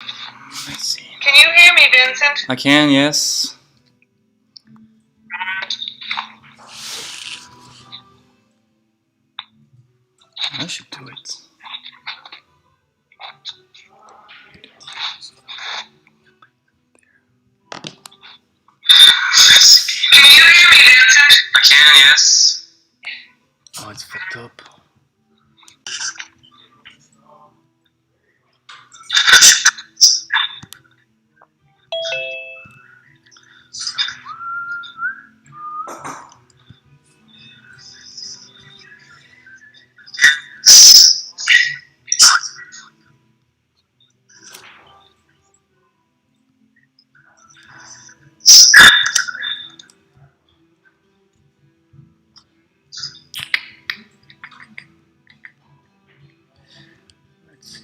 Let's see. Can you hear me, Vincent? I can, yes. I should do it. Can you hear me, Vincent? I can, yes. Oh, it's fucked up. Let's see.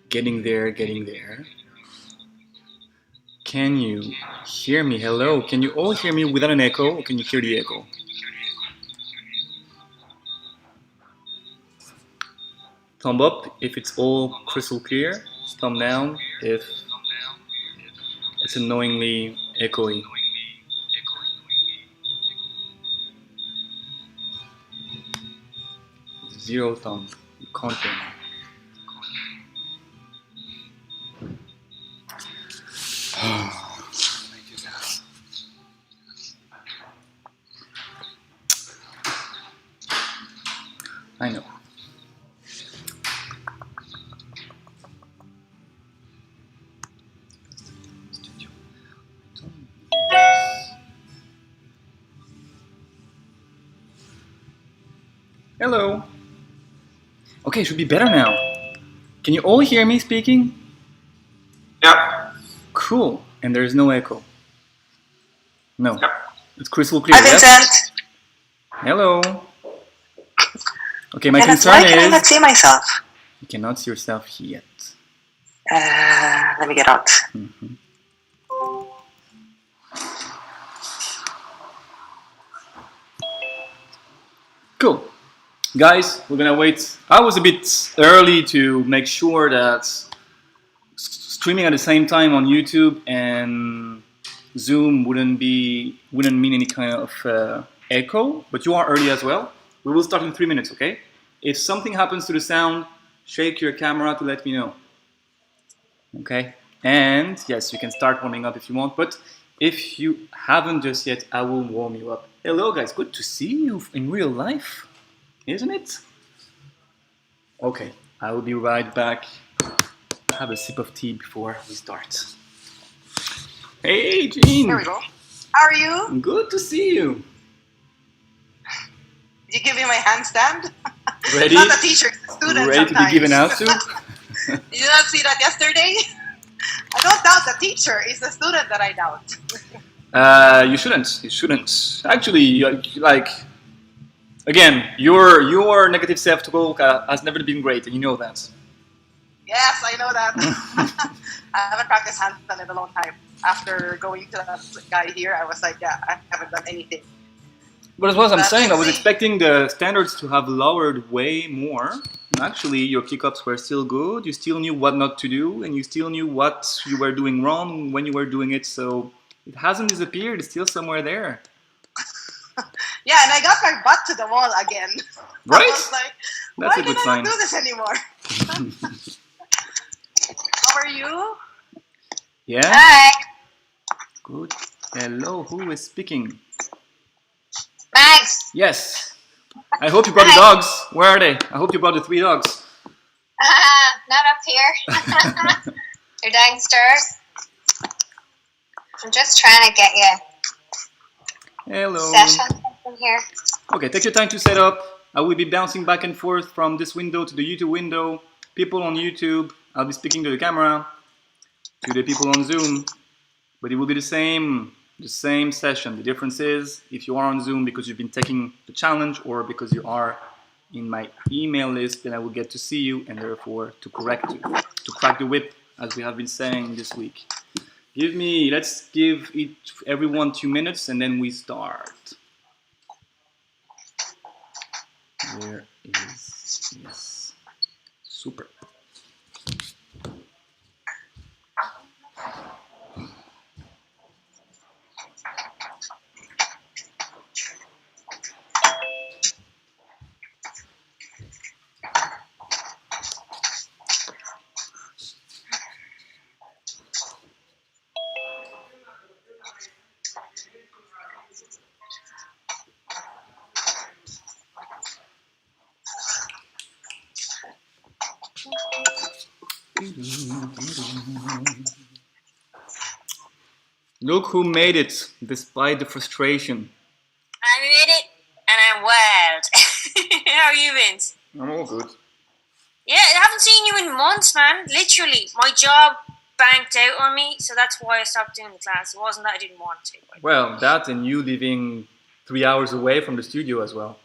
Getting there, getting there. Can you hear me? Hello? Can you all hear me without an echo, or can you hear the echo? Thumb up if it's all crystal clear. Thumb down if it's annoyingly echoey. Zero thumb. You can't hear me. I know. Hello. Okay, should be better now. Can you all hear me speaking? Yep. Cool. And there's no echo. No. Yep. It's crystal clear. Hi, Vincent. Yes? Hello. Okay, my Why concern can I is not see myself? you cannot see yourself yet. Let me get out. Mm-hmm. Cool. Guys, we're gonna wait. I was a bit early to make sure that streaming at the same time on YouTube and Zoom wouldn't mean any kind of echo, but you are early as well. We will start in 3 minutes, okay? If something happens to the sound, shake your camera to let me know. Okay? And yes, you can start warming up if you want, but if you haven't just yet, I will warm you up. Hello guys, good to see you in real life, isn't it? Okay, I will be right back. Have a sip of tea before we start. Hey, Jean. Here we go. How are you? Good to see you. Did you give me my handstand? Ready? Not a teacher, it's a student. Ready sometimes. to be given out to? Did you not see that yesterday? I don't doubt the teacher. It's the student that I doubt. You shouldn't. You shouldn't. Actually, like, again, your negative self-talk has never been great, and you know that. Yes, I know that. I haven't practiced handstand in a long time. After going to that guy here, I was like, yeah, I haven't done anything. But as what I'm That's saying, I was the- expecting the standards to have lowered way more. And actually, your kick-ups were still good. You still knew what not to do, and you still knew what you were doing wrong when you were doing it. So it hasn't disappeared. It's still somewhere there. Yeah, and I got my butt to the wall again. Right? I was like, That's why a good can I sign. not do this anymore? How are you? Yeah? Hi. Good. Hello, who is speaking? Max. Yes. I hope you brought the dogs. Where are they? I hope you brought the 3 dogs. Not up here. They're downstairs. I'm just trying to get you Hello. session in here. Okay, take your time to set up. I will be bouncing back and forth from this window to the YouTube window. People on YouTube, I'll be speaking to the camera. To the people on Zoom. But it will be the same session. The difference is if you are on Zoom because you've been taking the challenge or because you are in my email list, then I will get to see you and therefore to correct you, to crack the whip, as we have been saying this week. Let's give everyone 2 minutes and then we start. Where is, yes, super. Look who made it despite the frustration. I made it, and I'm wild. How are you, Vince? I'm all good. Yeah, I haven't seen you in months, man. Literally, my job banked out on me, so that's why I stopped doing the class. It wasn't that I didn't want to. Well, that and you living 3 hours away from the studio as well.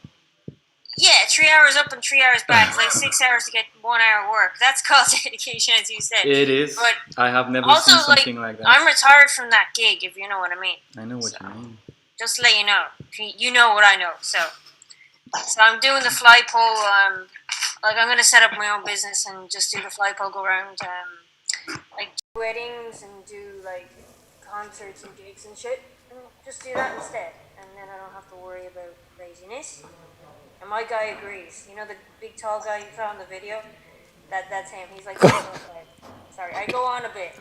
Yeah, 3 hours up and 3 hours back. It's like 6 hours to get 1 hour work. That's called dedication, as you said. It is. But I have never also, seen something like that. I'm retired from that gig, if you know what I mean. I know what you mean. Just to let you know. You know what I know. So I'm doing the fly pole. I'm going to set up my own business and just do the fly pole, go around, like weddings and do like concerts and gigs and shit. And just do that instead. And then I don't have to worry about laziness. And my guy agrees. You know the big tall guy you saw in the video? That's him. He's like, sorry, I go on a bit.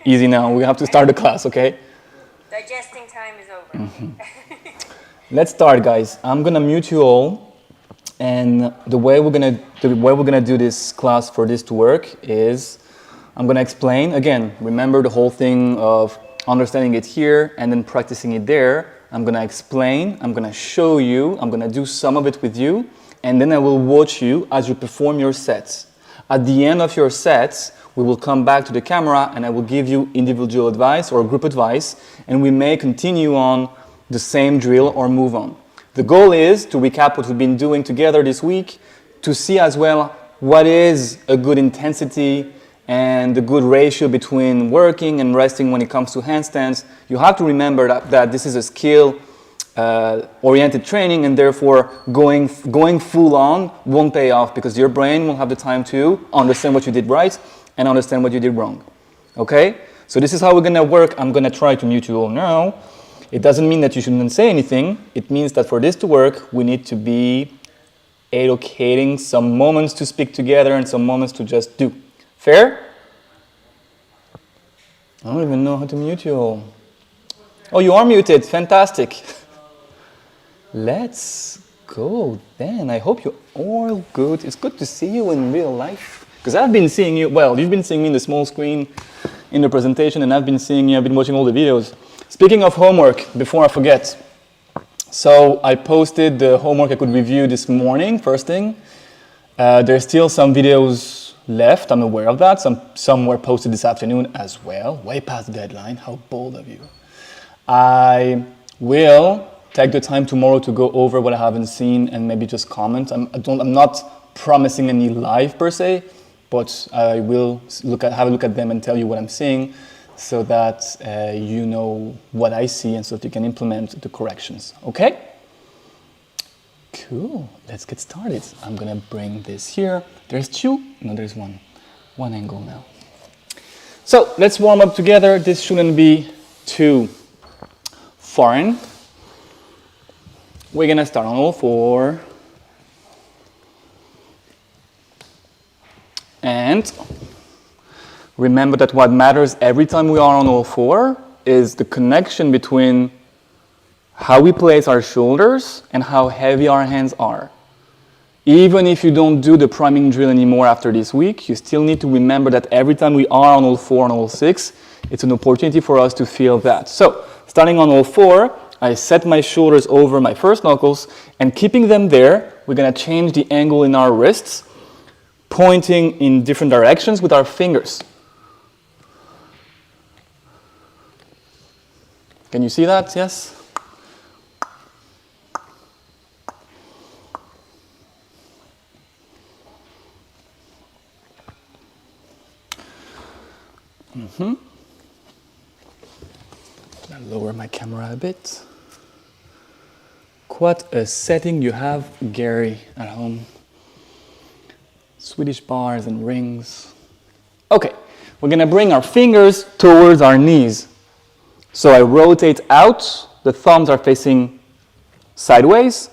Easy now. We have to start the class, okay? Digesting time is over. Let's start, guys. I'm gonna mute you all, and the way we're gonna do this class for this to work is I'm gonna explain again. Remember the whole thing of understanding it here and then practicing it there. I'm gonna explain. I'm gonna show you. I'm gonna do some of it with you, and then I will watch you as you perform your sets. At the end of your sets, we will come back to the camera and I will give you individual advice or group advice, and we may continue on the same drill or move on. The goal is to recap what we've been doing together this week, to see as well what is a good intensity and the good ratio between working and resting when it comes to handstands. You have to remember that this is a skill oriented training, and therefore going full on won't pay off because your brain will have the time to understand what you did right and understand what you did wrong. Okay? So this is how we're gonna work. I'm gonna try to mute you all now. It doesn't mean that you shouldn't say anything. It means that for this to work, we need to be allocating some moments to speak together and some moments to just do. Fair? I don't even know how to mute you all. Oh, you are muted. Fantastic. Let's go then. I hope you're all good. It's good to see you in real life. Because I've been seeing you, well, you've been seeing me in the small screen in the presentation, and I've been seeing you, I've been watching all the videos. Speaking of homework, before I forget, so I posted the homework I could review this morning, first thing. There's still some videos left, I'm aware of that. Some were posted this afternoon as well, way past the deadline. How bold of you. I will take the time tomorrow to go over what I haven't seen and maybe just comment. I'm not promising any live per se, but I will have a look at them and tell you what I'm seeing, so that you know what I see and so that you can implement the corrections. Okay? Cool. Let's get started. I'm gonna bring this here. There's two. No, there's one. One angle now. So let's warm up together. This shouldn't be too foreign. We're gonna start on all four. And remember that what matters every time we are on all four is the connection between how we place our shoulders and how heavy our hands are. Even if you don't do the priming drill anymore after this week, you still need to remember that every time we are on all four and all six, it's an opportunity for us to feel that. So, starting on all four, I set my shoulders over my first knuckles, and keeping them there, we're gonna change the angle in our wrists, pointing in different directions with our fingers. Can you see that? Yes? camera a bit. Quite a setting you have, Gary, at home. Swedish bars and rings. Okay, we're gonna bring our fingers towards our knees. So I rotate out, the thumbs are facing sideways,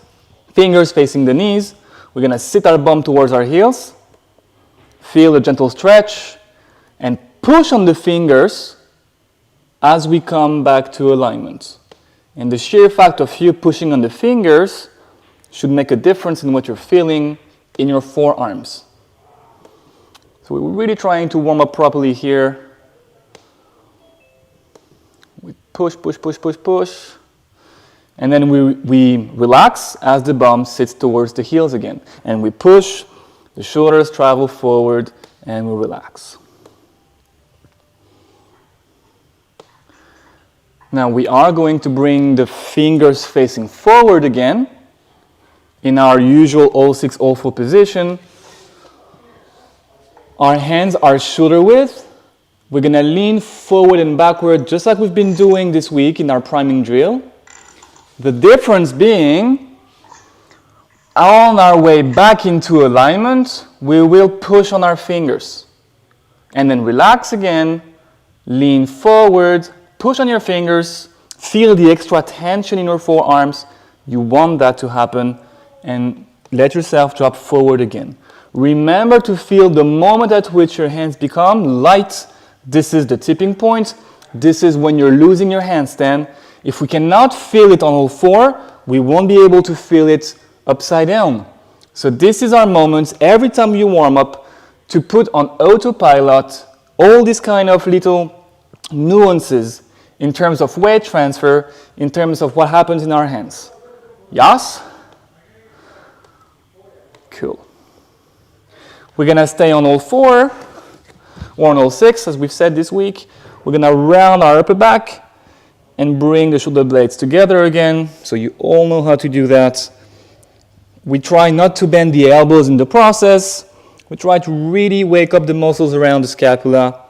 fingers facing the knees. We're gonna sit our bum towards our heels, feel a gentle stretch, and push on the fingers as we come back to alignment. And the sheer fact of you pushing on the fingers should make a difference in what you're feeling in your forearms. So we're really trying to warm up properly here. We push, push, push, push, push. And then we relax as the bum sits towards the heels again. And we push, the shoulders travel forward, and we relax. Now we are going to bring the fingers facing forward again in our usual all 6, all 4 position. Our hands are shoulder width. We're going to lean forward and backward just like we've been doing this week in our priming drill. The difference being, on our way back into alignment, we will push on our fingers. And then relax again, lean forward, push on your fingers, feel the extra tension in your forearms. You want that to happen, and let yourself drop forward again. Remember to feel the moment at which your hands become light. This is the tipping point. This is when you're losing your handstand. If we cannot feel it on all 4, we won't be able to feel it upside down. So this is our moment every time you warm up to put on autopilot all these kind of little nuances in terms of weight transfer, in terms of what happens in our hands. Yes? Cool. We're going to stay on all 4, or on all 6, as we've said this week. We're going to round our upper back and bring the shoulder blades together again, so you all know how to do that. We try not to bend the elbows in the process. We try to really wake up the muscles around the scapula.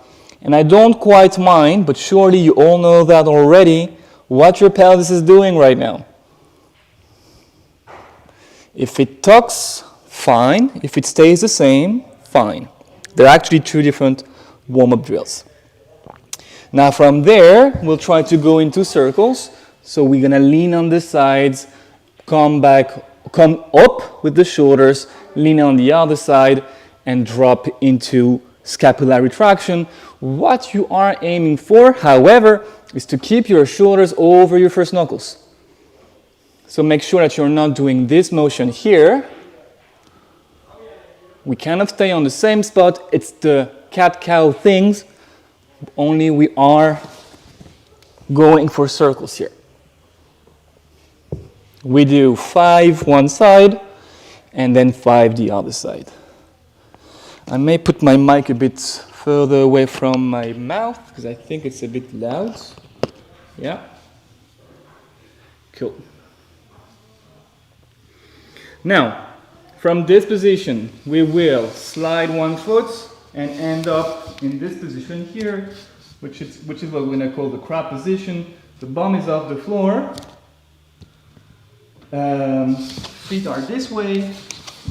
And I don't quite mind, but surely you all know that already, what your pelvis is doing right now. If it tucks, fine. If it stays the same, fine. They're actually 2 different warm-up drills. Now from there, we'll try to go into circles. So we're gonna lean on the sides, come up with the shoulders, lean on the other side, and drop into scapular retraction. What you are aiming for, however, is to keep your shoulders over your first knuckles. So make sure that you're not doing this motion here. We cannot stay on the same spot. It's the cat-cow things, only we are going for circles here. We do 5 one side, and then 5 the other side. I may put my mic a bit further away from my mouth, because I think it's a bit loud. Yeah. Cool. Now, from this position, we will slide one foot and end up in this position here, which is what we're going to call the crab position. The bum is off the floor. Feet are this way.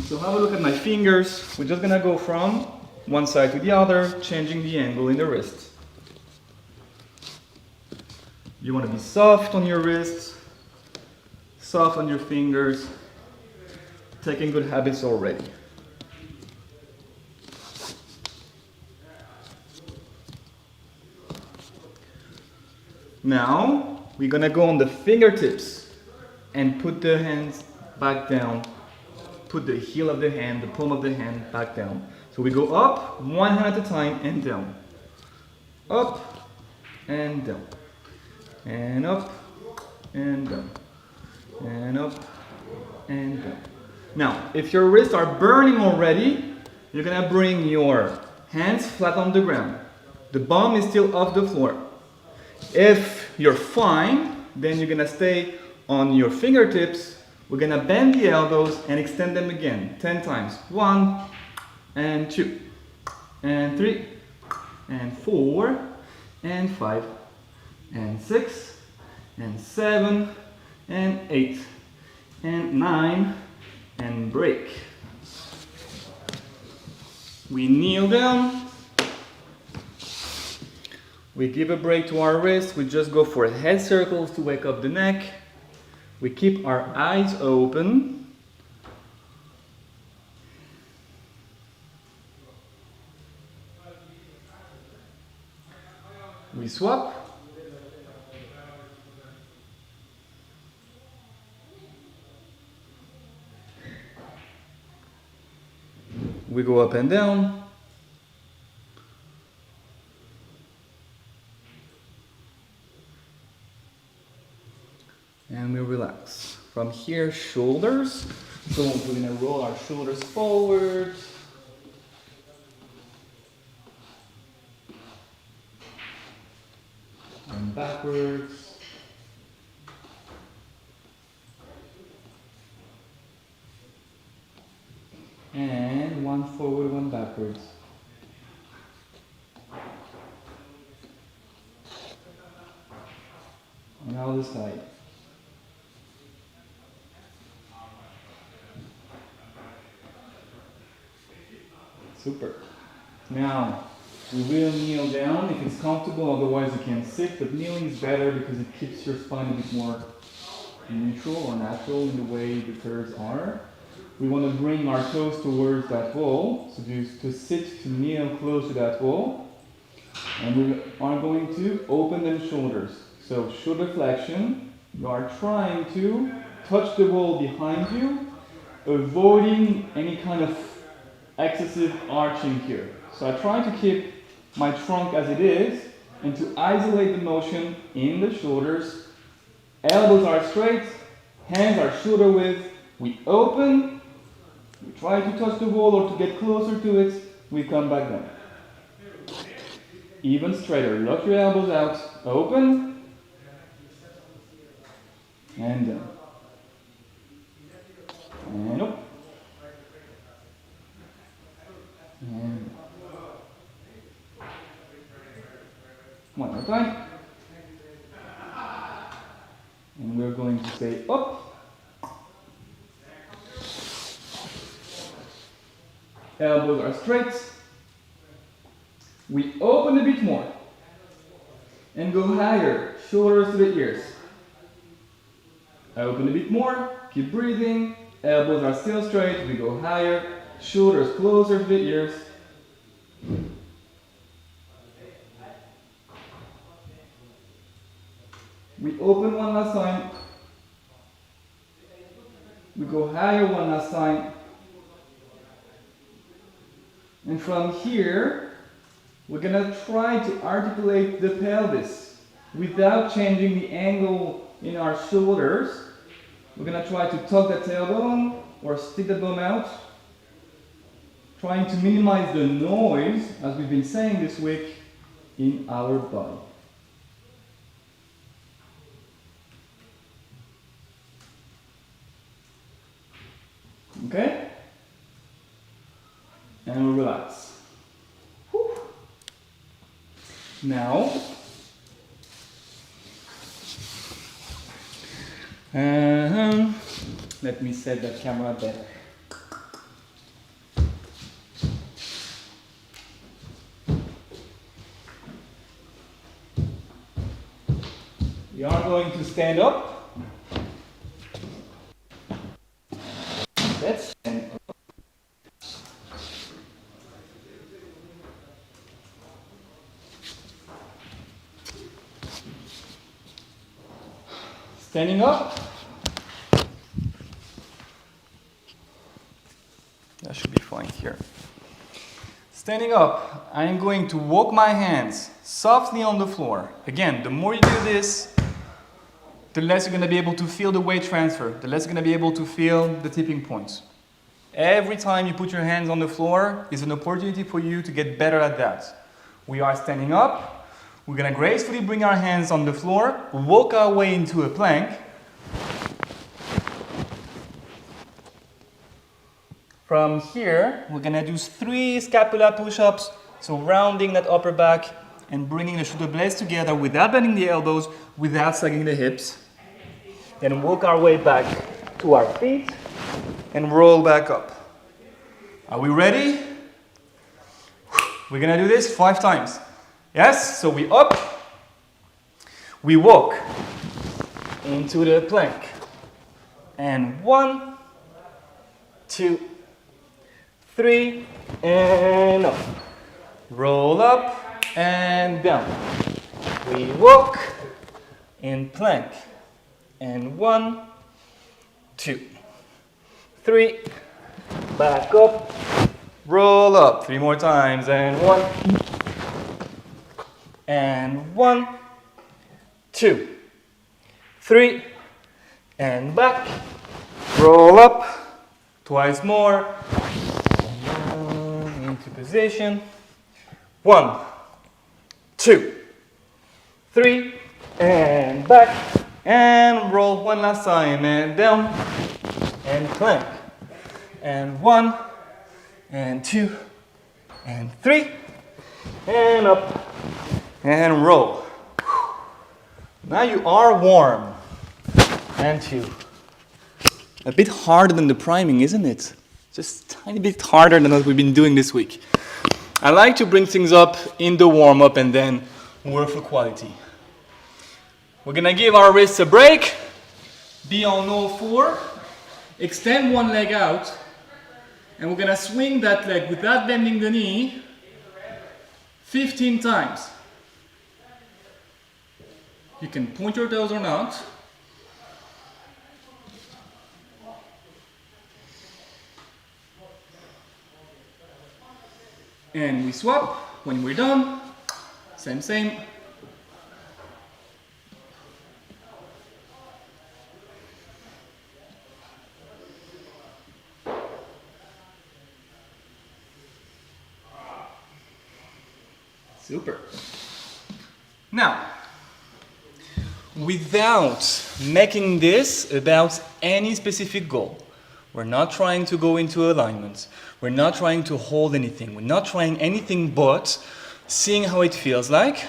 So have a look at my fingers. We're just going to go from one side to the other, changing the angle in the wrist. You want to be soft on your wrists, soft on your fingers, taking good habits already. Now, we're going to go on the fingertips and put the hands back down. Put the heel of the hand, the palm of the hand back down. So we go up, one hand at a time, and down. Up, and down. And up, and down. And up, and down. Now, if your wrists are burning already, you're going to bring your hands flat on the ground. The bum is still off the floor. If you're fine, then you're going to stay on your fingertips. We're going to bend the elbows and extend them again 10 times. 1, and 2, and 3, and 4, and 5, and 6, and 7, and 8, and 9, and break. We kneel down. We give a break to our wrist. We just go for head circles to wake up the neck. We keep our eyes open. We swap. We go up and down. And we relax. From here, shoulders. So we're gonna roll our shoulders forward. And backwards. And one forward, one backwards. On the other side. Super. Now, we will kneel down if it's comfortable, otherwise you can sit, but kneeling is better because it keeps your spine a bit more neutral or natural in the way the curves are. We want to bring our toes towards that wall, so to sit, to kneel close to that wall. And we are going to open the shoulders. So shoulder flexion, you are trying to touch the wall behind you, avoiding any kind of excessive arching here. So I try to keep my trunk as it is and to isolate the motion in the shoulders. Elbows are straight, hands are shoulder width. We open, we try to touch the wall or to get closer to it, we come back down. Even straighter, lock your elbows out, open, and down. And up. And one more time. And we're going to say up. Elbows are straight. We open a bit more. And go higher, shoulders to the ears. Open a bit more, keep breathing. Elbows are still straight, we go higher, shoulders closer to the ears. We open one last time. We go higher one last time. And from here, we're gonna try to articulate the pelvis without changing the angle in our shoulders. We're gonna try to tuck the tailbone or stick the bone out, trying to minimize the noise, as we've been saying this week, in our body. Okay? And we'll relax. Whew. Now, let me set that camera better. We are going to stand up. Let's stand up. Standing up. That should be fine here. Standing up, I am going to walk my hands softly on the floor. Again, the more you do this, the less you're going to be able to feel the weight transfer, the less you're going to be able to feel the tipping points. Every time you put your hands on the floor is an opportunity for you to get better at that. We are standing up. We're going to gracefully bring our hands on the floor, walk our way into a plank. From here, we're going to do 3 scapula push-ups, so rounding that upper back and bringing the shoulder blades together without bending the elbows, without sagging the hips. Then walk our way back to our feet and roll back up. Are we ready? We're gonna do this 5 times. Yes? So we up, we walk into the plank. And 1, 2, 3, and up. Roll up and down. We walk in plank. And 1, 2, 3, back up, roll up. 3 more times. And 1, and 1, 2, 3, and back. Roll up. Twice more. Into position. 1, 2, 3, and back. And roll one last time. And down. And plank. And 1, and 2, and 3, and up. And roll. Now you are warm. And 2. A bit harder than the priming, isn't it? Just a tiny bit harder than what we've been doing this week. I like to bring things up in the warm-up and then work for quality. We're gonna give our wrists a break. Be on all 4. Extend one leg out. And we're gonna swing that leg without bending the knee 15 times. You can point your toes or not. And we swap when we're done. Same. Super. Now, without making this about any specific goal, we're not trying to go into alignment. We're not trying to hold anything. We're not trying anything but seeing how it feels like.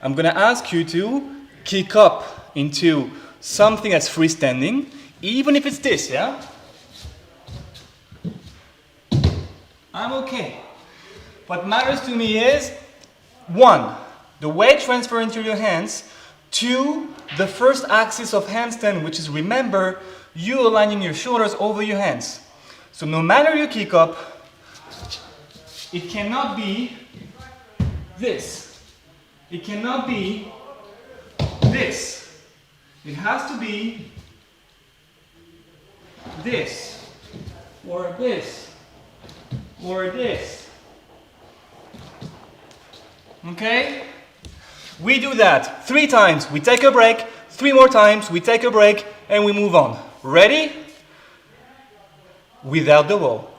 I'm going to ask you to kick up into something that's freestanding, even if it's this, yeah? I'm okay. What matters to me is 1, the weight transfer into your hands. 2, the first axis of handstand, which is, remember, you aligning your shoulders over your hands. So no matter you kick up, it cannot be this. It cannot be this. It has to be this, or this, or this. Okay? We do that 3 times, we take a break, 3 more times, we take a break, and we move on. Ready? Without the wall.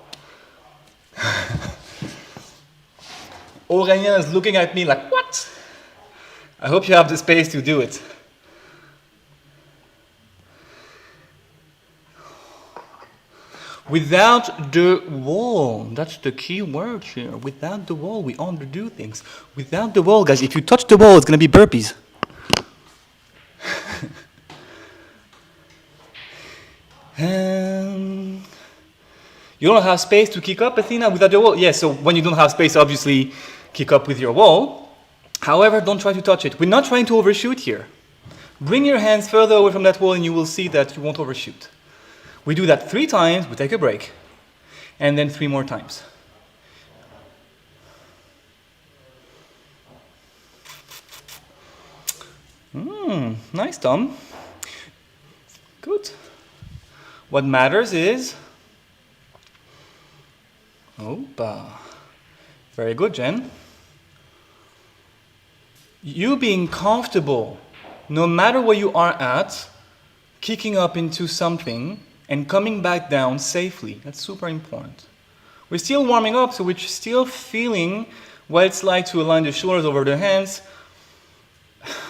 Aurélien is looking at me like, what? I hope you have the space to do it. Without the wall, that's the key word here. Without the wall, we underdo things. Without the wall, guys, if you touch the wall, it's going to be burpees. You don't have space to kick up, Athena, without the wall? Yes, so when you don't have space, obviously, kick up with your wall. However, don't try to touch it. We're not trying to overshoot here. Bring your hands further away from that wall and you will see that you won't overshoot. We do that 3 times, we take a break, and then 3 more times. Nice, Tom. Good. What matters is... Opa. Very good, Jen. You being comfortable, no matter where you are at, kicking up into something and coming back down safely. That's super important. We're still warming up, so we're still feeling what it's like to align the shoulders over the hands.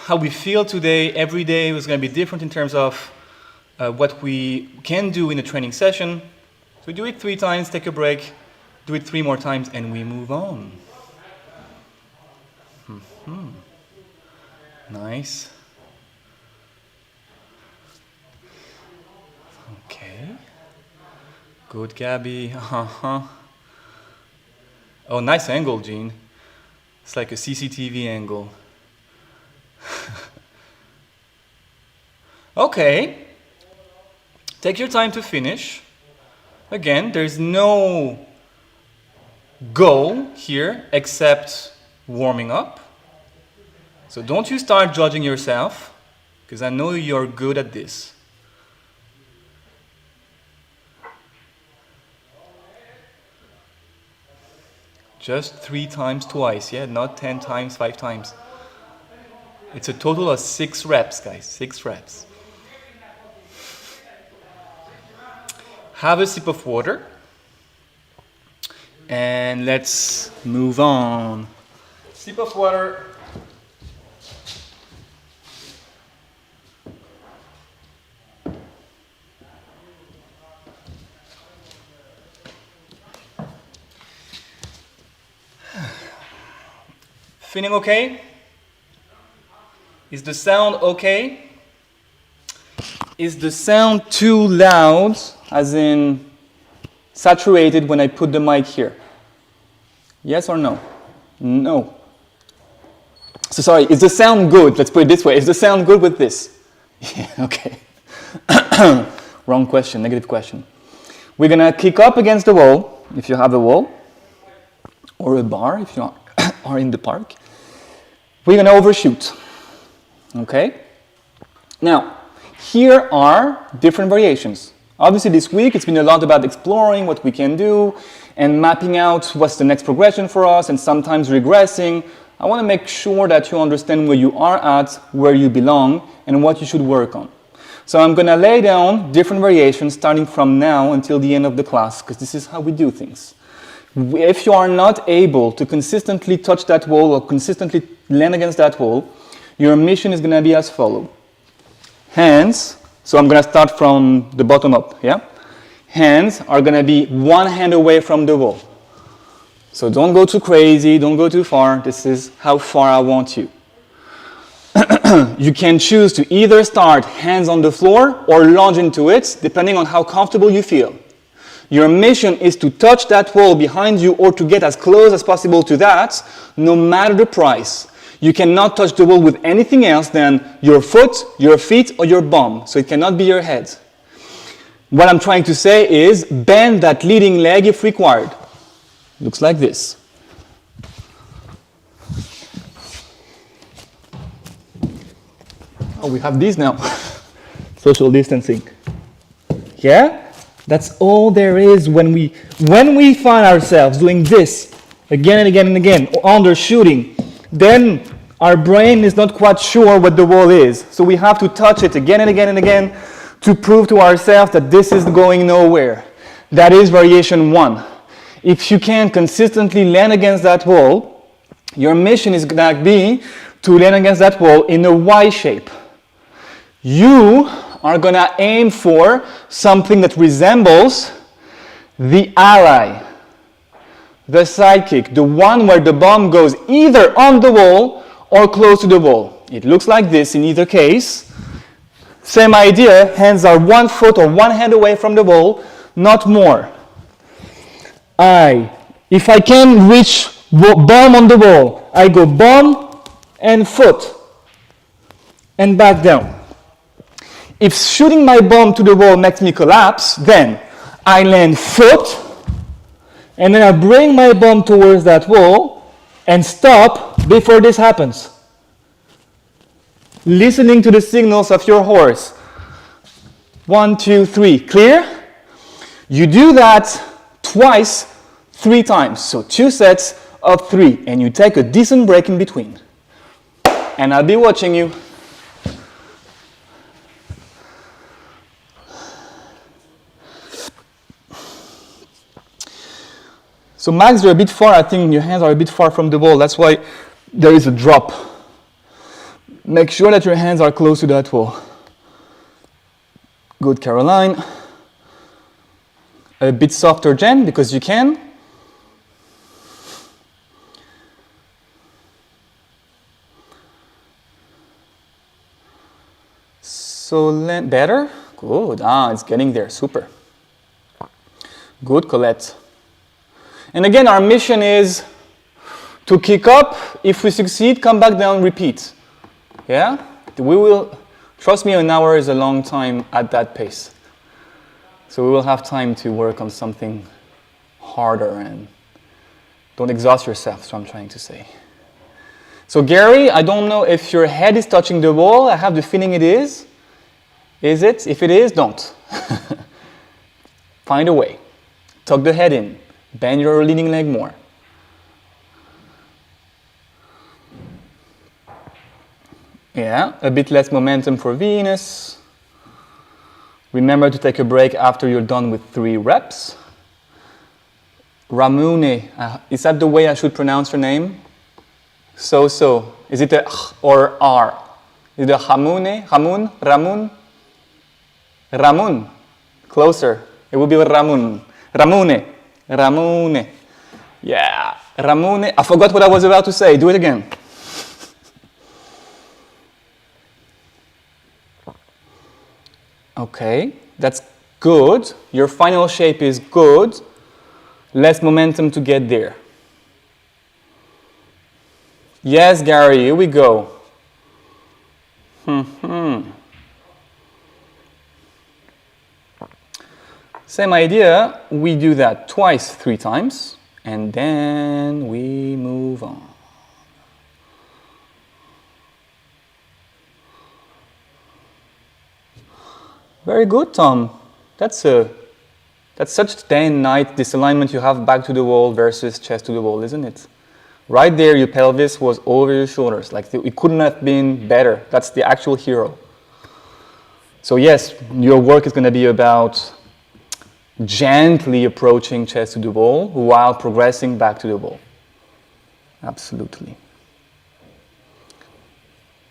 How we feel today, every day is going to be different in terms of what we can do in a training session. So we do it 3 times, take a break, do it 3 more times, and we move on. Nice. Okay. Good, Gabby. Uh-huh. Oh, nice angle, Gene. It's like a CCTV angle. Okay. Take your time to finish. Again, there's no goal here except warming up. So don't you start judging yourself, because I know you're good at this. Just 3 times twice, yeah, not 10 times, 5 times. It's a total of 6 reps, guys, 6 reps. Have a sip of water. And let's move on. Sip of water. Feeling okay? Is the sound okay? Is the sound too loud, as in saturated when I put the mic here? Yes or no? No. So sorry, is the sound good? Let's put it this way. Is the sound good with this? Yeah, okay. Wrong question, negative question. We're gonna kick up against the wall, if you have a wall, or a bar, if you are in the park. We're gonna overshoot, okay? Now, here are different variations. Obviously this week it's been a lot about exploring what we can do and mapping out what's the next progression for us and sometimes regressing. I want to make sure that you understand where you are at, where you belong, and what you should work on. So I'm going to lay down different variations starting from now until the end of the class, because this is how we do things. If you are not able to consistently touch that wall or consistently land against that wall, your mission is going to be as follows. Hands, so I'm going to start from the bottom up, yeah? Hands are going to be one hand away from the wall. So don't go too crazy, don't go too far. This is how far I want you. You can choose to either start hands on the floor or lunge into it, depending on how comfortable you feel. Your mission is to touch that wall behind you or to get as close as possible to that, no matter the price. You cannot touch the wall with anything else than your foot, your feet, or your bum, so it cannot be your head. What I'm trying to say is bend that leading leg if required. Looks like this. Oh, we have these now. Social distancing. Yeah? That's all there is when we find ourselves doing this again and again and again, or undershooting, then our brain is not quite sure what the wall is. So we have to touch it again and again and again to prove to ourselves that this is going nowhere. That is variation 1. If you can consistently land against that wall, your mission is going to be to land against that wall in a Y shape. You are going to aim for something that resembles the ally, the sidekick, the one where the bum goes either on the wall or close to the wall. It looks like this in either case. Same idea, hands are 1 foot or 1 hand away from the wall, not more. If I can reach bum on the wall, I go bum and foot and back down. If shooting my bum to the wall makes me collapse, then I land foot and then I bring my bum towards that wall and stop before this happens. Listening to the signals of your horse. 1, 2, 3. Clear? You do that twice, 3 times. So 2 sets of 3. And you take a decent break in between. And I'll be watching you. So Max, you're a bit far. I think your hands are a bit far from the wall. That's why there is a drop. Make sure that your hands are close to that wall. Good, Caroline. A bit softer, Jen, because you can. So better? Good. It's getting there. Super. Good, Colette. And again, our mission is to kick up. If we succeed, come back down, repeat. Yeah? We will, trust me, an hour is a long time at that pace. So we will have time to work on something harder and don't exhaust yourself, that's what I'm trying to say. So Gary, I don't know if your head is touching the wall. I have the feeling it is. Is it? If it is, don't. Find a way. Tuck the head in. Bend your leading leg more. Yeah, a bit less momentum for Venus. Remember to take a break after you're done with 3 reps. Ramune, is that the way I should pronounce your name? So. Is it a h or r? Is it a Hamune? Hamun? Ramun? Ramun. Closer. It will be Ramun. Ramune. Ramune. Yeah. Ramune. I forgot what I was about to say. Do it again. Okay. That's good. Your final shape is good. Less momentum to get there. Yes, Gary, here we go. Same idea, we do that twice, 3 times, and then we move on. Very good, Tom. That's such day and night disalignment you have back to the wall versus chest to the wall, isn't it? Right there, your pelvis was over your shoulders. Like it couldn't have been better. That's the actual hero. So yes, your work is going to be about gently approaching chest to the wall while progressing back to the wall. Absolutely.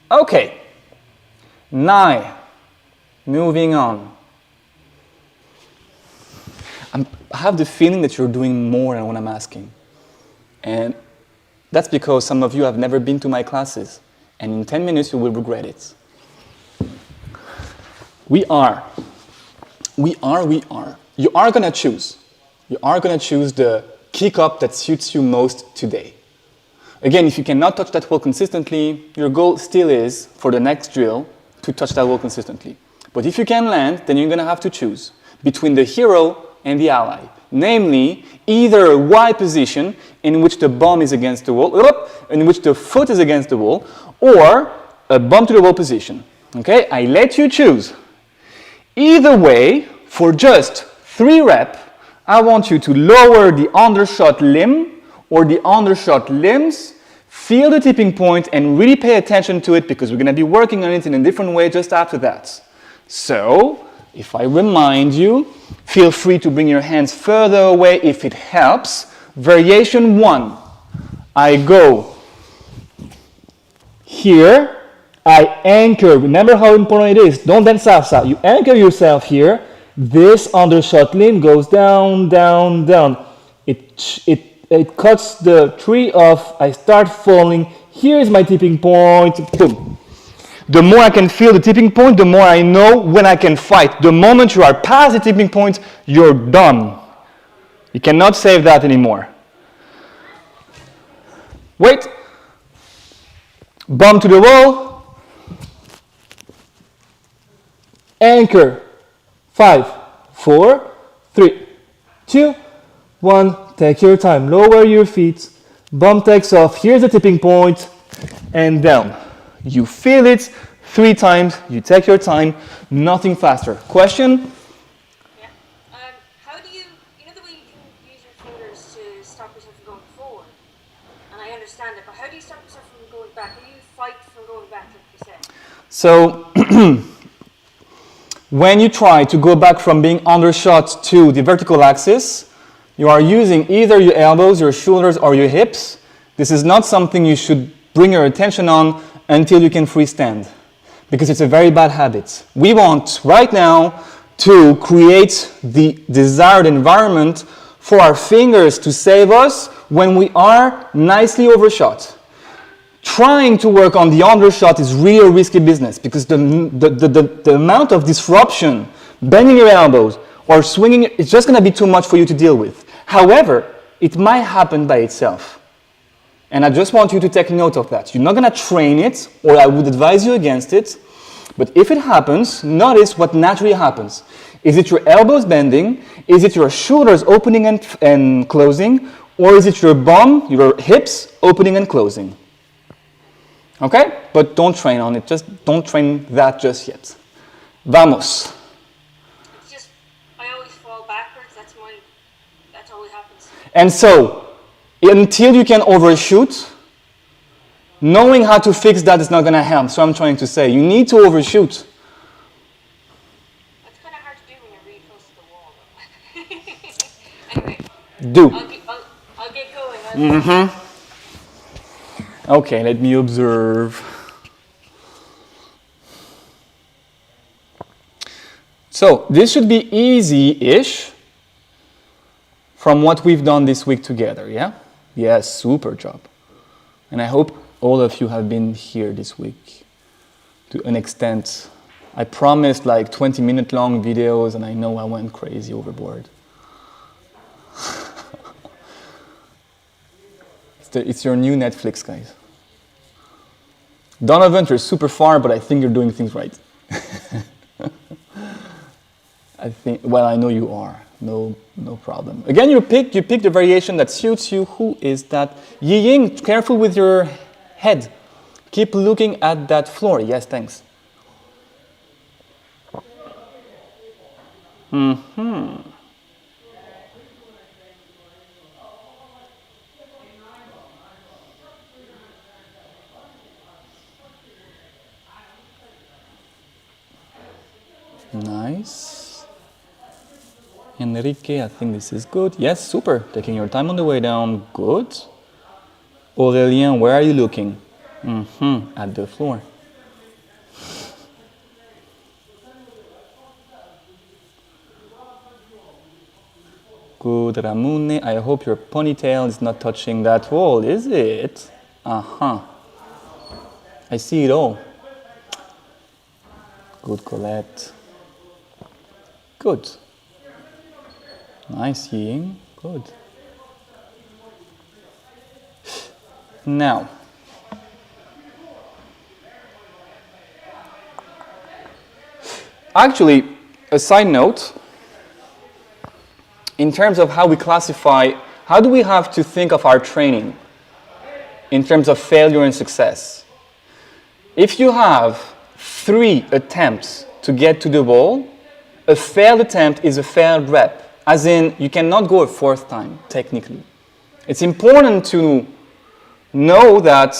Okay. 9. Moving on. I have the feeling that you're doing more than what I'm asking. And that's because some of you have never been to my classes. And in 10 minutes, you will regret it. We are. You are going to choose. You are going to choose the kick up that suits you most today. Again, if you cannot touch that wall consistently, your goal still is, for the next drill, to touch that wall consistently. But if you can land, then you're going to have to choose between the hero and the ally. Namely, either a Y position in which the bum is against the wall, in which the foot is against the wall, or a bum to the wall position. Okay, I let you choose. Either way, for just 3 reps, I want you to lower the undershot limb or the undershot limbs, feel the tipping point, and really pay attention to it because we're going to be working on it in a different way just after that. So, if I remind you, feel free to bring your hands further away if it helps. Variation 1. I go here. I anchor. Remember how important it is. Don't dance salsa. You anchor yourself here. This undershot limb goes down, down, down. It cuts the tree off. I start falling. Here is my tipping point. Boom. The more I can feel the tipping point, the more I know when I can fight. The moment you are past the tipping point, you're done. You cannot save that anymore. Wait. Bum to the wall. Anchor. 5, 4, 3, 2, 1. Take your time. Lower your feet. Bum takes off. Here's the tipping point. And down. You feel it 3 times. You take your time. Nothing faster. Question? Yeah. How do you know the way you can use your fingers to stop yourself from going forward? And I understand it, but how do you stop yourself from going back? How do you fight from going back, like you said? So, when you try to go back from being undershot to the vertical axis, you are using either your elbows, your shoulders, or your hips. This is not something you should bring your attention on until you can freestand, because it's a very bad habit. We want right now to create the desired environment for our fingers to save us when we are nicely overshot. trying to work on the undershot is really risky business because the amount of disruption, bending your elbows or swinging, it's just going to be too much for you to deal with. However, it might happen by itself. And I just want you to take note of that. You're not going to train it, or I would advise you against it. But if it happens, notice what naturally happens. Is it your elbows bending? Is it your shoulders opening and closing? Or is it your bum, your hips opening and closing? Okay? But don't train on it. Just don't train that just yet. Vamos. It's just, I always fall backwards. That's always happens. And so, until you can overshoot, knowing how to fix that is not going to help. So I'm trying to say, you need to overshoot. That's kind of hard to do when you're really close to the wall. Anyway. Do. I'll get going. Okay, let me observe. So this should be easy-ish from what we've done this week together, yeah? Yes, super job. And I hope all of you have been here this week to an extent. I promised like 20-minute long videos and I know I went crazy overboard. It's your new Netflix, guys. Donovan, you're super far, but I think you're doing things right. I know you are. No problem. Again, you pick the variation that suits you. Who is that? Yi Ying, careful with your head. Keep looking at that floor. Yes, thanks. Nice. Enrique, I think this is good. Yes, super. Taking your time on the way down. Good. Aurélien, where are you looking? At the floor. Good, Ramune. I hope your ponytail is not touching that wall, is it? I see it all. Good, Colette. Good. Nice, Ying. Good. Now, actually, a side note, in terms of how we classify, how do we have to think of our training in terms of failure and success? If you have 3 attempts to get to the wall, a failed attempt is a failed rep, as in you cannot go a 4th time, technically. It's important to know that,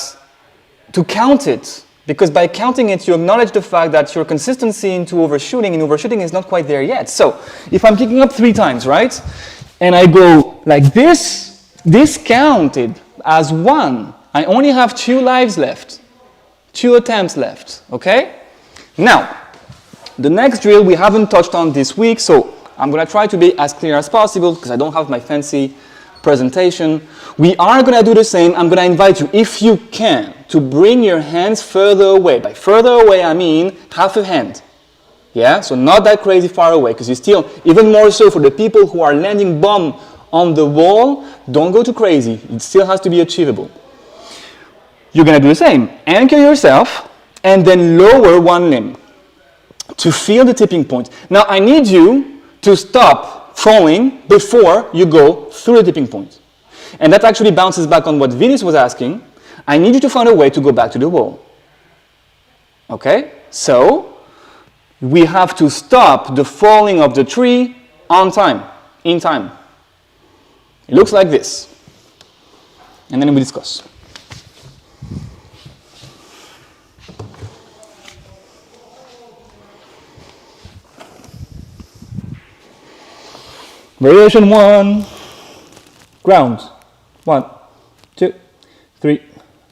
to count it, because by counting it, you acknowledge the fact that your consistency into overshooting is not quite there yet. So, if I'm picking up 3 times, right, and I go like this counted as 1. I only have 2 lives left, 2 attempts left, okay? Now, the next drill we haven't touched on this week, so I'm going to try to be as clear as possible because I don't have my fancy presentation. We are going to do the same. I'm going to invite you, if you can, to bring your hands further away. By further away, I mean half a hand. Yeah, so not that crazy far away, because you still, even more so for the people who are landing bum on the wall, don't go too crazy. It still has to be achievable. You're going to do the same. Anchor yourself and then lower one limb to feel the tipping point. Now I need you to stop falling before you go through the tipping point. And that actually bounces back on what Venus was asking. I need you to find a way to go back to the wall. Okay? So, we have to stop the falling of the tree on time, in time. It looks like this. And then we discuss. Variation 1, ground. 1, 2, 3,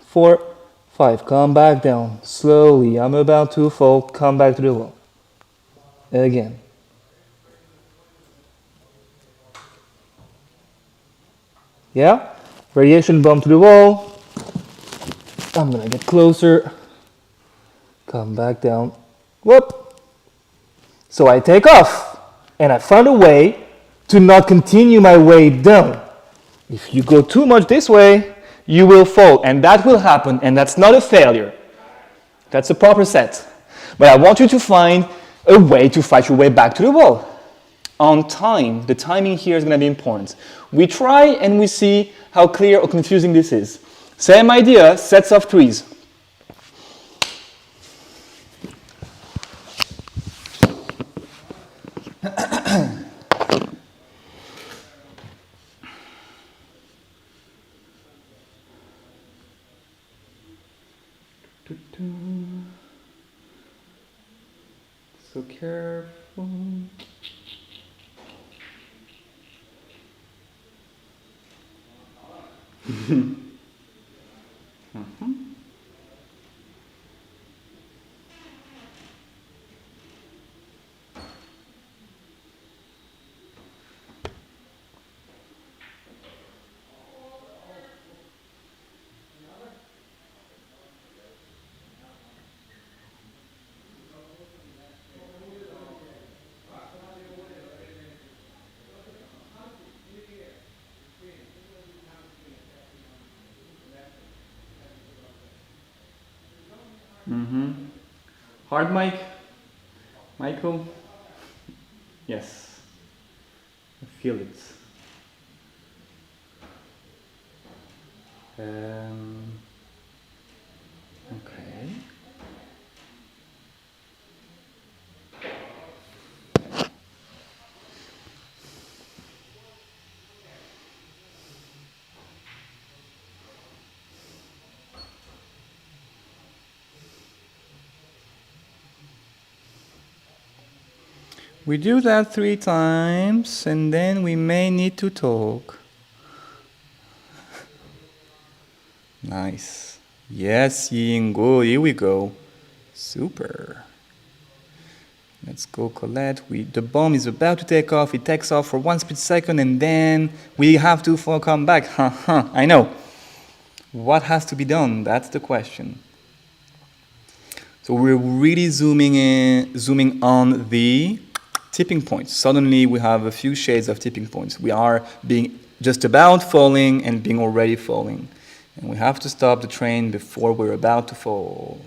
4, 5. Come back down. Slowly. I'm about to fall. Come back to the wall. Again. Yeah? Variation bump to the wall. I'm gonna get closer. Come back down. Whoop. So I take off, and I found a way to not continue my way down. If you go too much this way, you will fall, and that will happen, and that's not a failure. That's a proper set. But I want you to find a way to fight your way back to the wall. On time, the timing here is going to be important. We try and we see how clear or confusing this is. Same idea, sets of threes. So careful. Hard mic, Michael? Yes, I feel it. Okay. We do that 3 times and then we may need to talk. Nice. Yes, Yin, good. Here we go. Super. Let's go, Colette. The bomb is about to take off. It takes off for 1 split second and then we have to come back. I know. What has to be done? That's the question. So we're really zooming on the tipping points. Suddenly we have a few shades of tipping points. We are being just about falling and being already falling. And we have to stop the train before we're about to fall.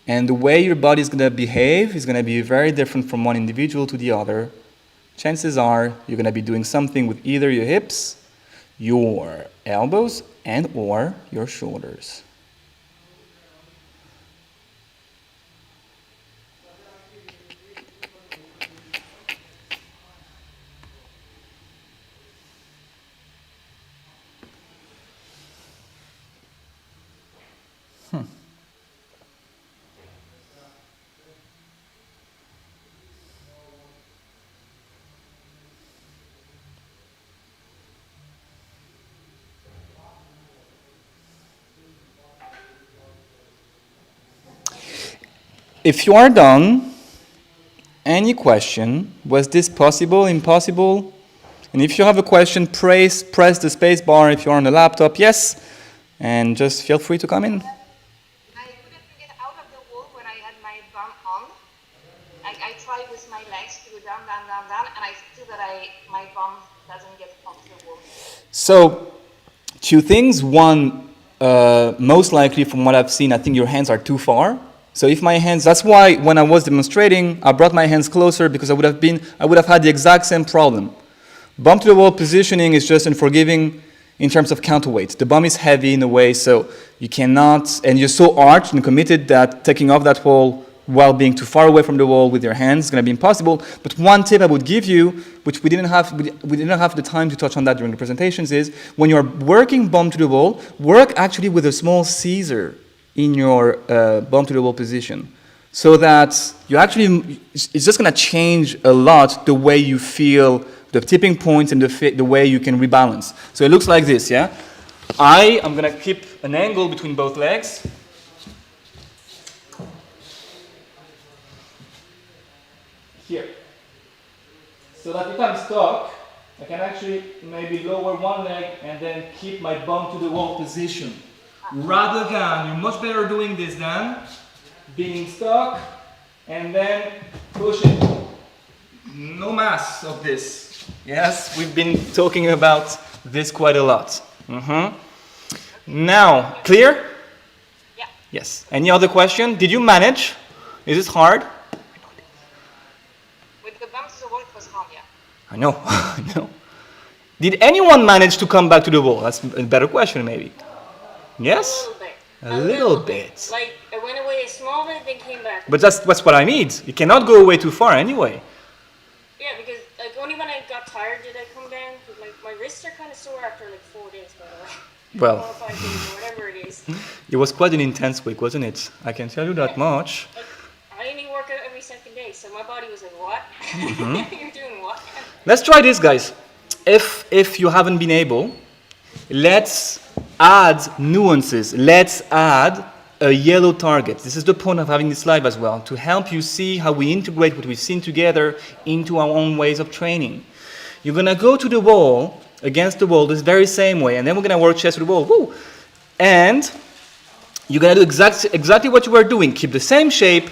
And the way your body is going to behave is going to be very different from one individual to the other. Chances are you're going to be doing something with either your hips, your elbows, and or your shoulders. If you are done, any question? Was this possible, impossible? And if you have a question, press the space bar if you're on the laptop, yes, and just feel free to come in. I couldn't get out of the wall when I had my bum on. I tried with my legs to go down, and I feel that my bum doesn't get off the wall. So, 2 things. One, most likely from what I've seen, I think your hands are too far. So if my hands, that's why when I was demonstrating, I brought my hands closer because I would have had the exact same problem. Bum to the wall positioning is just unforgiving in terms of counterweight. The bum is heavy in a way, so you cannot, and you're so arched and committed that taking off that wall while being too far away from the wall with your hands is going to be impossible. But one tip I would give you, which we didn't have the time to touch on that during the presentations, is when you're working bum to the wall, work actually with a small Caesar in your bum to the wall position, so that you actually, it's just going to change a lot the way you feel the tipping points and the way you can rebalance. So it looks like this, yeah? I'm going to keep an angle between both legs. Here. So that if I'm stuck, I can actually maybe lower one leg and then keep my bum to the wall position. Rather than, you're much better doing this than being stuck and then pushing. No mass of this. Yes, we've been talking about this quite a lot. Now, clear? Yeah. Yes. Any other question? Did you manage? Is it hard? With the bump to the wall, it was hard, yeah. I know, I know. Did anyone manage to come back to the wall? That's a better question, maybe. Yes? A little bit. A little bit. Like, I went away a small bit, then came back. But that's what I need. You cannot go away too far anyway. Yeah, because like only when I got tired did I come down. 'Cause my wrists are kind of sore after like 4 days, by the way. Well, 4 or 5 days, or whatever it is. it was quite an intense week, wasn't it? I can tell you that much. Like, I only work out every second day, so my body was like, "What? You're doing what?" Let's try this, guys. If you haven't been able, let's add nuances. Let's add a yellow target. This is the point of having this live as well, to help you see how we integrate what we've seen together into our own ways of training. You're gonna go to the wall, against the wall, this very same way, and then we're gonna work chest to the wall. Woo! And you're gonna do exactly what you were doing. Keep the same shape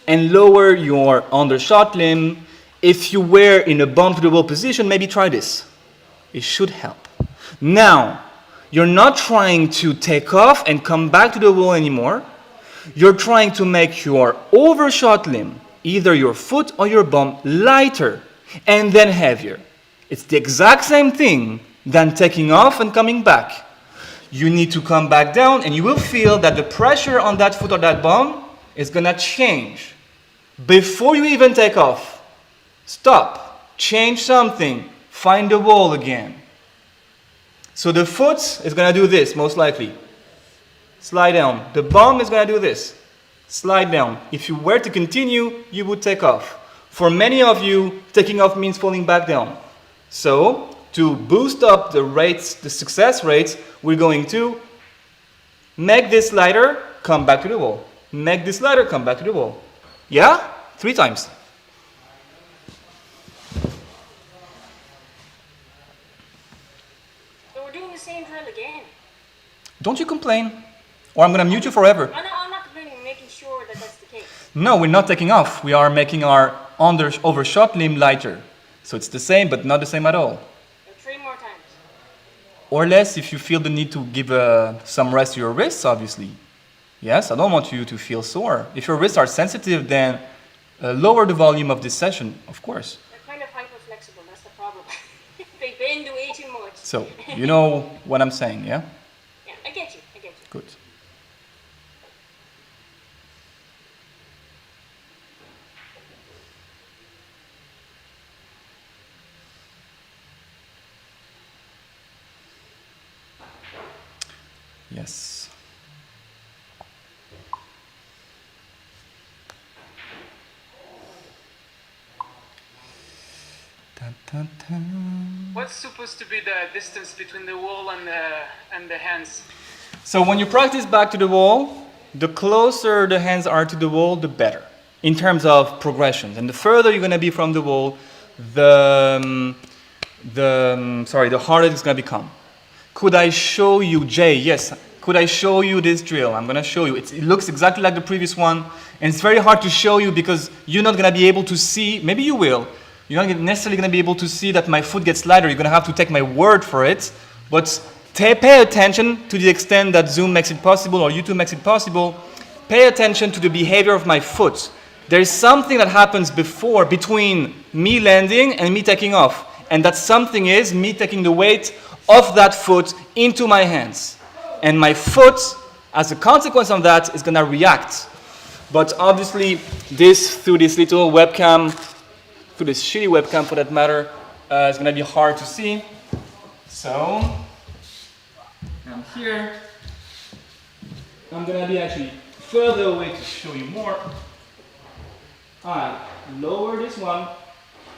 and lower your undershot limb. If you were in a bump to the wall position, maybe try this. It should help. Now, you're not trying to take off and come back to the wall anymore. You're trying to make your overshot limb, either your foot or your bum, lighter and then heavier. It's the exact same thing than taking off and coming back. You need to come back down and you will feel that the pressure on that foot or that bum is gonna change. Before you even take off, stop, change something, find the wall again. So the foot is going to do this, most likely. Slide down. The bum is going to do this. Slide down. If you were to continue, you would take off. For many of you, taking off means falling back down. So, to boost up the rates, the success rates, we're going to make this lighter, come back to the wall. Make this lighter, come back to the wall. Yeah? 3 times. Same drill again. Don't you complain, or I'm going to mute you forever. I'm not complaining, I'm making sure that that's the case. No, we're not taking off. We are making our overshot limb lighter. So it's the same, but not the same at all. 3 more times. Or less if you feel the need to give some rest to your wrists, obviously. Yes, I don't want you to feel sore. If your wrists are sensitive, then lower the volume of this session, of course. They're kind of hyper-flexible, that's the problem. They bend way too much. So, you know what I'm saying, yeah? Yeah, I get you. Good. Yes. Dun, dun, dun. What's supposed to be the distance between the wall and the hands? So when you practice back to the wall, the closer the hands are to the wall, the better in terms of progressions. And the further you're going to be from the wall, the harder it's going to become. Could I show you, Jay? Yes. Could I show you this drill? I'm going to show you. It looks exactly like the previous one. And it's very hard to show you because you're not going to be able to see. Maybe you will. You're not necessarily going to be able to see that my foot gets lighter. You're going to have to take my word for it. But pay attention to the extent that Zoom makes it possible or YouTube makes it possible. Pay attention to the behavior of my foot. There's something that happens between me landing and me taking off. And that something is me taking the weight of that foot into my hands. And my foot, as a consequence of that, is going to react. But obviously, through this little webcam, through this shitty webcam for that matter, it's going to be hard to see. So, I'm here. I'm going to be actually further away to show you more. I lower this one.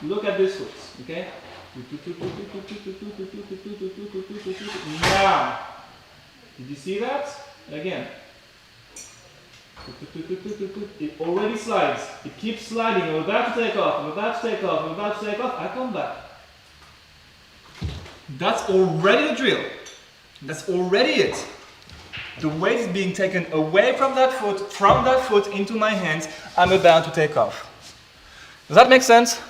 Look at this foot, okay? Now, did you see that? Again. It already slides. It keeps sliding. I'm about to take off. I'm about to take off. I'm about to take off. I come back. That's already the drill. That's already it. The weight is being taken away from that foot into my hands. I'm about to take off. Does that make sense?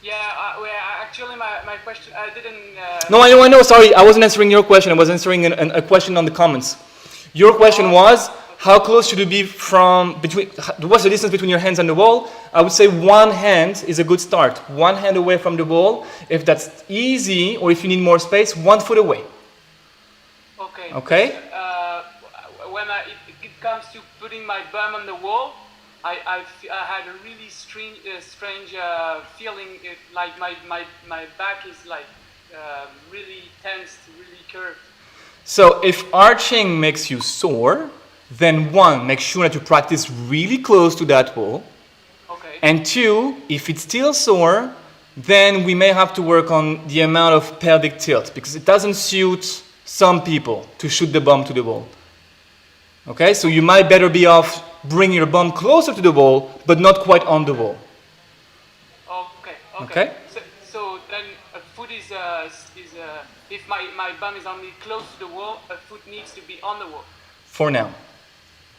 Yeah, well, actually, my question, I didn't. No, I know. Sorry, I wasn't answering your question. I was answering a question on the comments. Your question was, how close should it be what's the distance between your hands and the wall? I would say one hand is a good start. One hand away from the wall. If that's easy, or if you need more space, 1 foot away. Okay. Okay? When it comes to putting my bum on the wall, I had a really strange feeling. Like my back is like really tensed, really curved. So if arching makes you sore, then 1, make sure that you practice really close to that wall. Okay. And 2, if it's still sore, then we may have to work on the amount of pelvic tilt, because it doesn't suit some people to shoot the bum to the wall. Okay, so you might better be off bringing your bum closer to the wall, but not quite on the wall. Okay. So then a foot is if my bum is only close to the wall, a foot needs to be on the wall. For now.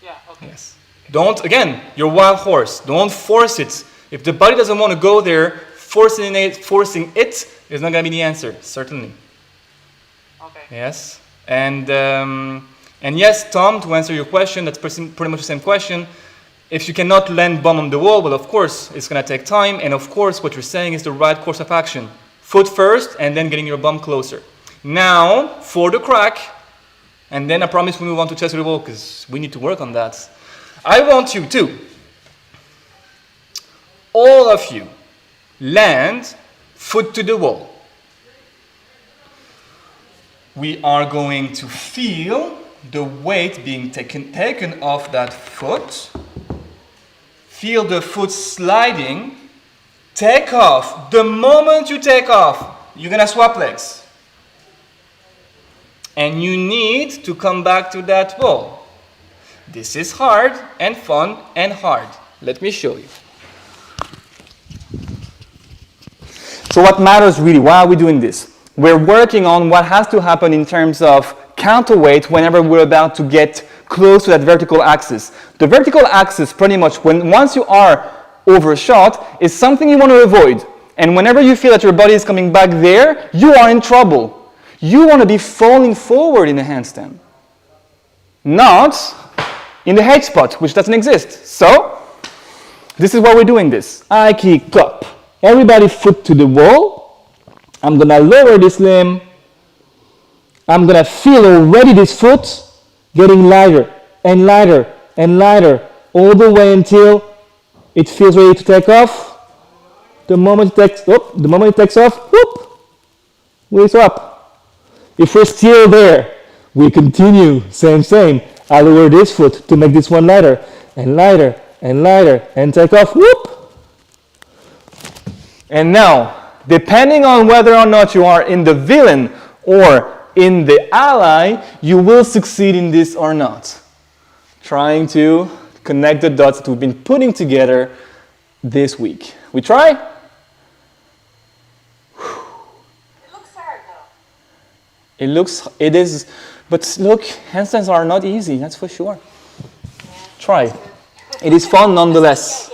Yeah. Okay. Yes. Don't, again, you're a wild horse. Don't force it. If the body doesn't want to go there, forcing it is not going to be the answer, certainly. Okay. Yes. And yes, Tom, to answer your question, that's pretty much the same question. If you cannot land bum on the wall, well, of course, it's going to take time. And of course, what you're saying is the right course of action. Foot first, and then getting your bum closer. Now, for the crack, and then I promise we move on to chest to the wall, because we need to work on that. I want you to, all of you, land foot to the wall. We are going to feel the weight being taken off that foot. Feel the foot sliding. Take off. The moment you take off, you're going to swap legs. And you need to come back to that wall. This is hard and fun and hard. Let me show you. So what matters really? Why are we doing this? We're working on what has to happen in terms of counterweight whenever we're about to get close to that vertical axis. The vertical axis, pretty much, once you are overshot, is something you want to avoid. And whenever you feel that your body is coming back there, you are in trouble. You want to be falling forward in a handstand, not in the H spot, which doesn't exist. So, this is why we're doing this. I kick up. Everybody foot to the wall. I'm going to lower this limb. I'm going to feel already this foot getting lighter and lighter and lighter all the way until it feels ready to take off. The moment it takes off, whoop, we swap. If we're still there, we continue, same. I lower this foot to make this one lighter and lighter and lighter and take off, whoop. And now, depending on whether or not you are in the villain or in the ally, you will succeed in this or not. Trying to connect the dots that we've been putting together this week. We try? It looks hard though. It is, but look, handstands are not easy, that's for sure. Yeah. Try. It is fun nonetheless.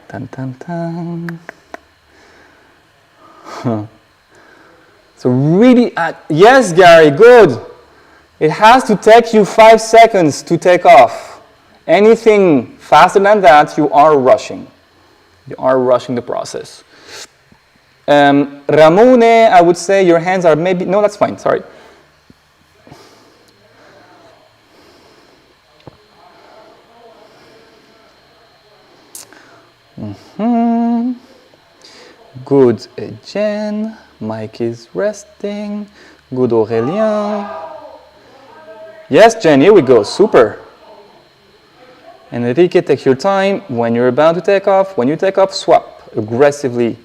Tan, tan, tan. So really, yes, Gary, good. It has to take you 5 seconds to take off. Anything faster than that, you are rushing. You are rushing the process. Ramone, I would say your hands are maybe, no, that's fine, sorry. Good, Jen. Mike is resting. Good, Aurélien. Yes, Jen, here we go. Super. And Enrique, take your time. When you're about to take off, when you take off, swap aggressively.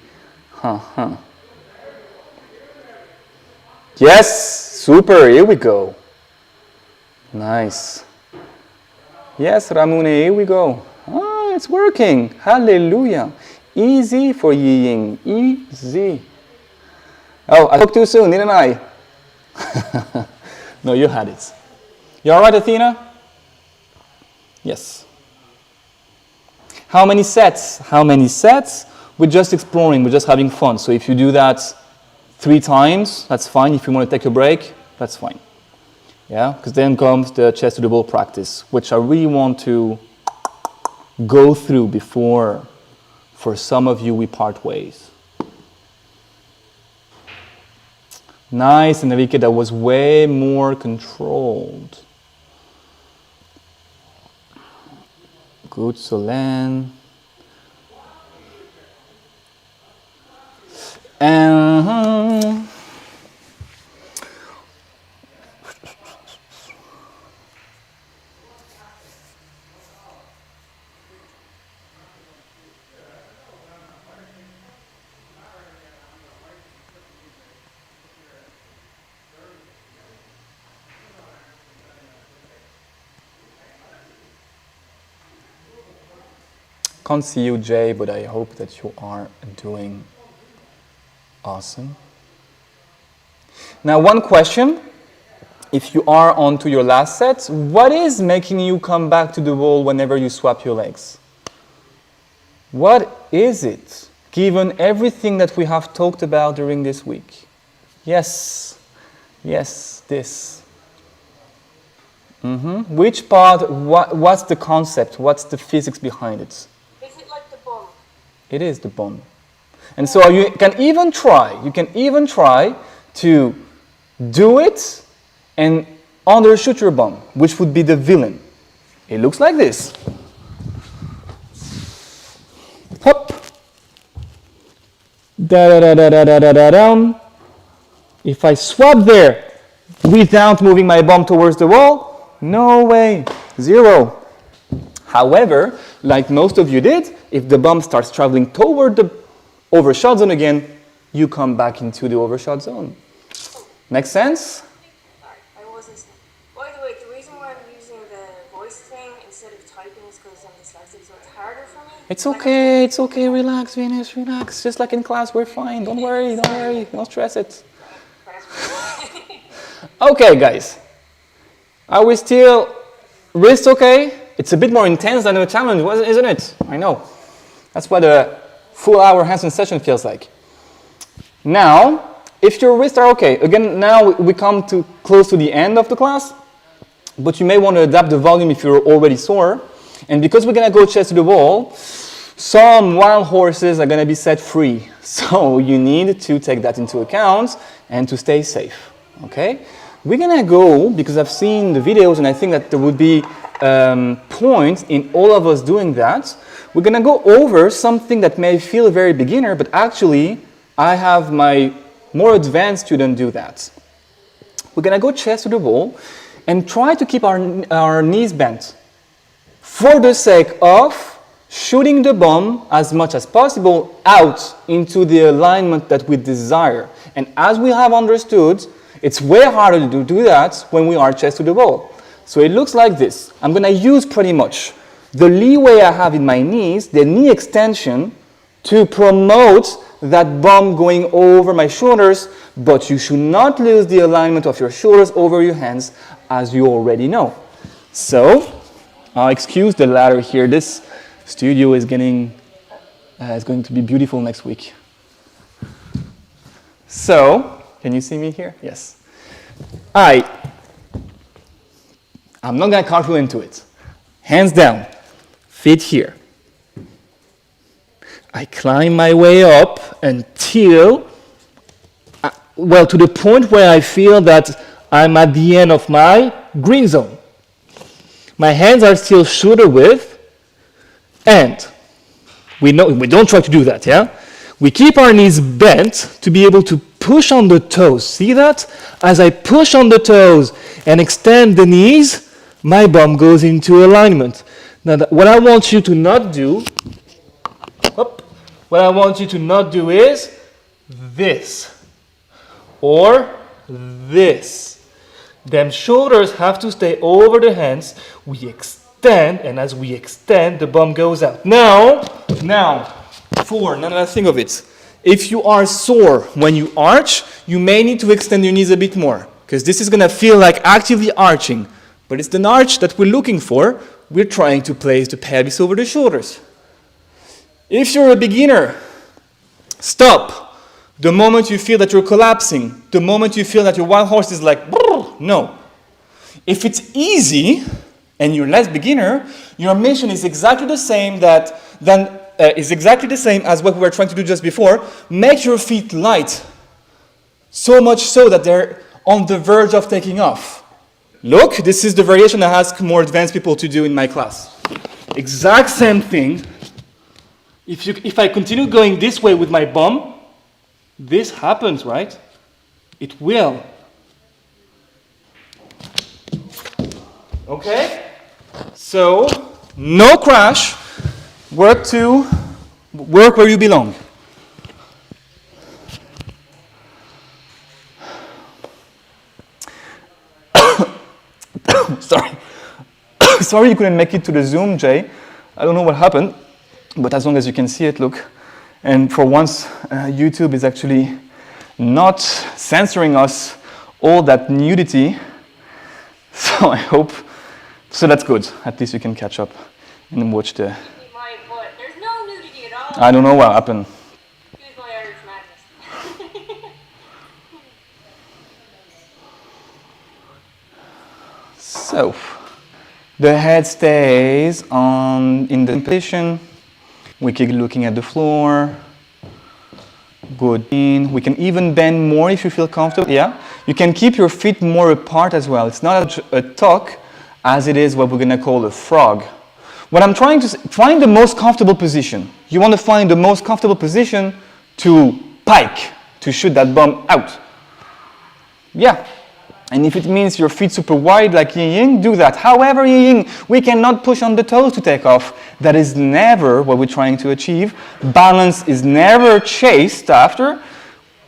Yes, super. Here we go. Nice. Yes, Ramune, here we go. Ah, it's working. Hallelujah. Easy for Ying. Easy. Oh, I spoke too soon, didn't I? No, you had it. You all right, Athena? Yes. How many sets? How many sets? We're just exploring, we're just having fun. So if you do that 3 times, that's fine. If you want to take a break, that's fine. Yeah, because then comes the chest to the wall practice, which I really want to go through before, for some of you, we part ways. Nice, Enrique, that was way more controlled. Good, Solène. And can't see you, Jay, but I hope that you are doing awesome. Now, one question. If you are on to your last set, what is making you come back to the wall whenever you swap your legs? What is it, given everything that we have talked about during this week? Yes, yes, this. Which part, what's the concept, what's the physics behind it? Is it like the bomb? It is the bone. And so you can even try to do it and undershoot your bum, which would be the villain. It looks like this. Hop. Da da da da da da da down. If I swap there without moving my bum towards the wall, no way, 0. However, like most of you did, if the bum starts traveling toward the overshot zone again, you come back into the overshot zone. Make sense? Sorry, I wasn't listening. By the way, the reason why I'm using the voice thing instead of typing is because I'm dyslexic, so it's harder for me. It's okay, relax, Venus, relax. Just like in class, we're fine. Don't worry, don't stress it. Okay, guys. Are we still wrist okay? It's a bit more intense than a challenge, isn't it? I know. That's what a full-hour handstand session feels like. Now, if your wrists are okay, again, now we come to close to the end of the class, but you may want to adapt the volume if you're already sore. And because we're going to go chest to the wall, some wild horses are going to be set free. So you need to take that into account and to stay safe. Okay? We're going to go, because I've seen the videos and I think that there would be point in all of us doing that. We're going to go over something that may feel very beginner, but actually I have my more advanced student do that. We're going to go chest to the wall and try to keep our knees bent for the sake of shooting the bum as much as possible out into the alignment that we desire. And as we have understood, it's way harder to do that when we are chest to the wall. So it looks like this. I'm going to use pretty much the leeway I have in my knees, the knee extension, to promote that bum going over my shoulders, but you should not lose the alignment of your shoulders over your hands, as you already know. So, excuse the ladder here. This studio is going to be beautiful next week. So, can you see me here? Yes. I'm not going to cartwheel into it. Hands down, feet here. I climb my way up until, to the point where I feel that I'm at the end of my green zone. My hands are still shoulder width, and we don't try to do that, yeah? We keep our knees bent to be able to push on the toes. See that? As I push on the toes and extend the knees, my bum goes into alignment. Now, what I want you to not do, is this or this. Them shoulders have to stay over the hands. We extend, and as we extend, the bum goes out. Now, 4, now let's think of it. If you are sore when you arch, you may need to extend your knees a bit more, because this is going to feel like actively arching. But it's the arch that we're looking for. We're trying to place the pelvis over the shoulders. If you're a beginner, stop. The moment you feel that you're collapsing, the moment you feel that your wild horse is like, no. If it's easy, and you're less beginner, your mission is exactly the same as what we were trying to do just before. Make your feet light, so much so that they're on the verge of taking off. Look, this is the variation I ask more advanced people to do in my class. Exact same thing. If I continue going this way with my bum, this happens, right? It will. Okay? So, no crash. Work where you belong. Sorry you couldn't make it to the Zoom, Jay. I don't know what happened, but as long as you can see it, look. And for once, YouTube is actually not censoring us all that nudity. So I hope, so that's good. At least you can catch up and watch the... My foot. There's no nudity at all. I don't know what happened. Here's my Irish madness. So, the head stays in the position. We keep looking at the floor. Good. We can even bend more if you feel comfortable. Yeah. You can keep your feet more apart as well. It's not a tuck as it is what we're going to call a frog. What I'm trying to find the most comfortable position. You want to find the most comfortable position to pike, to shoot that bum out. Yeah. And if it means your feet super wide like yin yin, do that. However, yin yin, we cannot push on the toes to take off. That is never what we're trying to achieve. Balance is never chased after.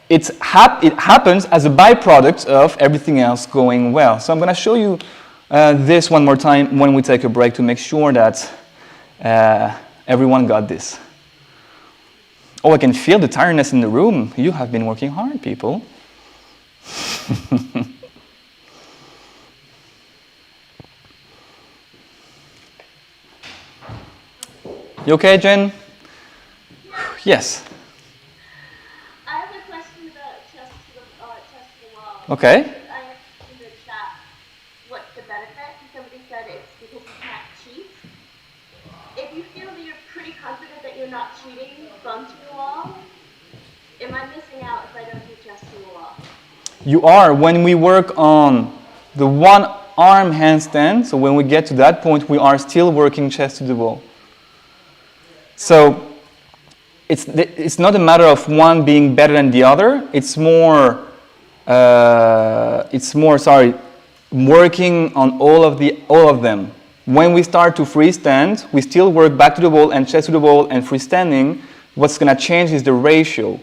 It happens as a byproduct of everything else going well. So I'm going to show you this one more time when we take a break to make sure that everyone got this. Oh, I can feel the tiredness in the room. You have been working hard, people. You okay, Jen? Yes. I have a question about chest to the wall. Okay. I asked in the chat what's the benefit, and somebody said it's because you can't cheat. If you feel that you're pretty confident that you're not cheating bum to the wall, am I missing out if I don't do chest to the wall? You are. When we work on the one arm handstand, so when we get to that point, we are still working chest to the wall. So it's not a matter of one being better than the other. It's more working on all of them. When we start to freestand, we still work back to the wall and chest to the wall and freestanding. What's going to change is the ratio.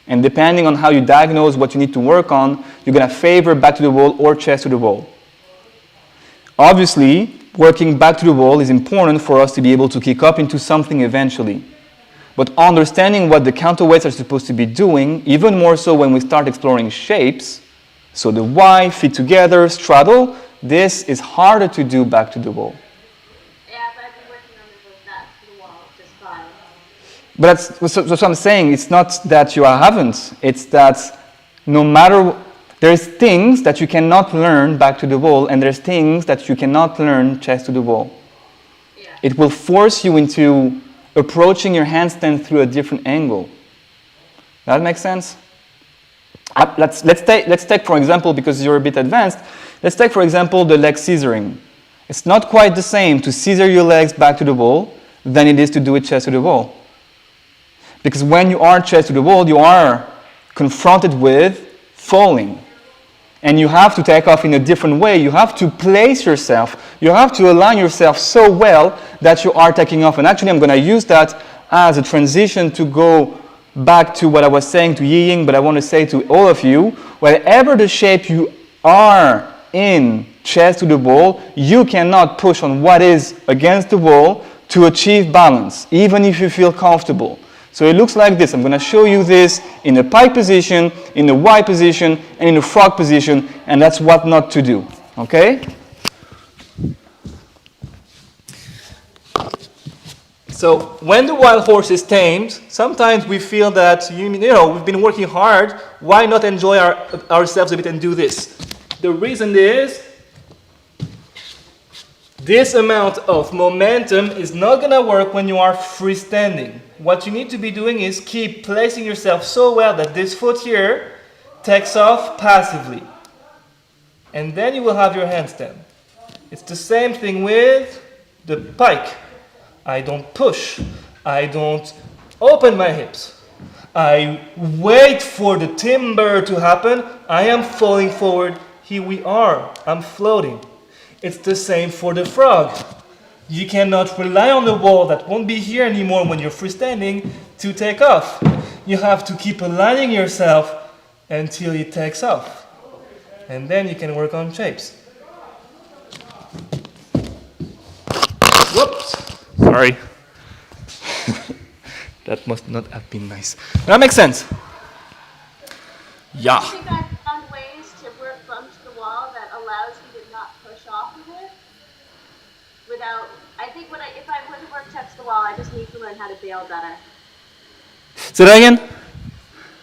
And depending on how you diagnose what you need to work on, you're going to favor back to the wall or chest to the wall. Obviously, working back to the wall is important for us to be able to kick up into something eventually. But understanding what the counterweights are supposed to be doing, even more so when we start exploring shapes, so the Y, feet together, straddle, this is harder to do back to the wall. Yeah, but I've been working on this with back to the wall just fine. But that's what I'm saying. It's not that you haven't. It's that no matter... There's things that you cannot learn back to the wall, and there's things that you cannot learn chest to the wall. Yeah. It will force you into approaching your handstand through a different angle. That makes sense? Let's take, for example, because you're a bit advanced, let's take, for example, the leg scissoring. It's not quite the same to scissor your legs back to the wall than it is to do it chest to the wall. Because when you are chest to the wall, you are confronted with falling. And you have to take off in a different way. You have to place yourself. You have to align yourself so well that you are taking off. And actually, I'm going to use that as a transition to go back to what I was saying to Yi Ying, but I want to say to all of you, wherever the shape you are in chest to the wall, you cannot push on what is against the wall to achieve balance, even if you feel comfortable. So it looks like this. I'm going to show you this in a pike position, in a Y position, and in a frog position, and that's what not to do. Okay? So when the wild horse is tamed, sometimes we feel that, we've been working hard, why not enjoy ourselves a bit and do this? The reason is, this amount of momentum is not going to work when you are freestanding. What you need to be doing is keep placing yourself so well that this foot here takes off passively. And then you will have your handstand. It's the same thing with the pike. I don't push. I don't open my hips. I wait for the timber to happen. I am falling forward. Here we are. I'm floating. It's the same for the frog. You cannot rely on the wall that won't be here anymore when you're freestanding to take off. You have to keep aligning yourself until it takes off. And then you can work on shapes. Whoops. Sorry. That must not have been nice. That makes sense. Yeah. I think I've found ways to work bump to the wall that allows you to not push off of it without. I think if I were to work chest to the wall, I just need to learn how to bail better. Say that again?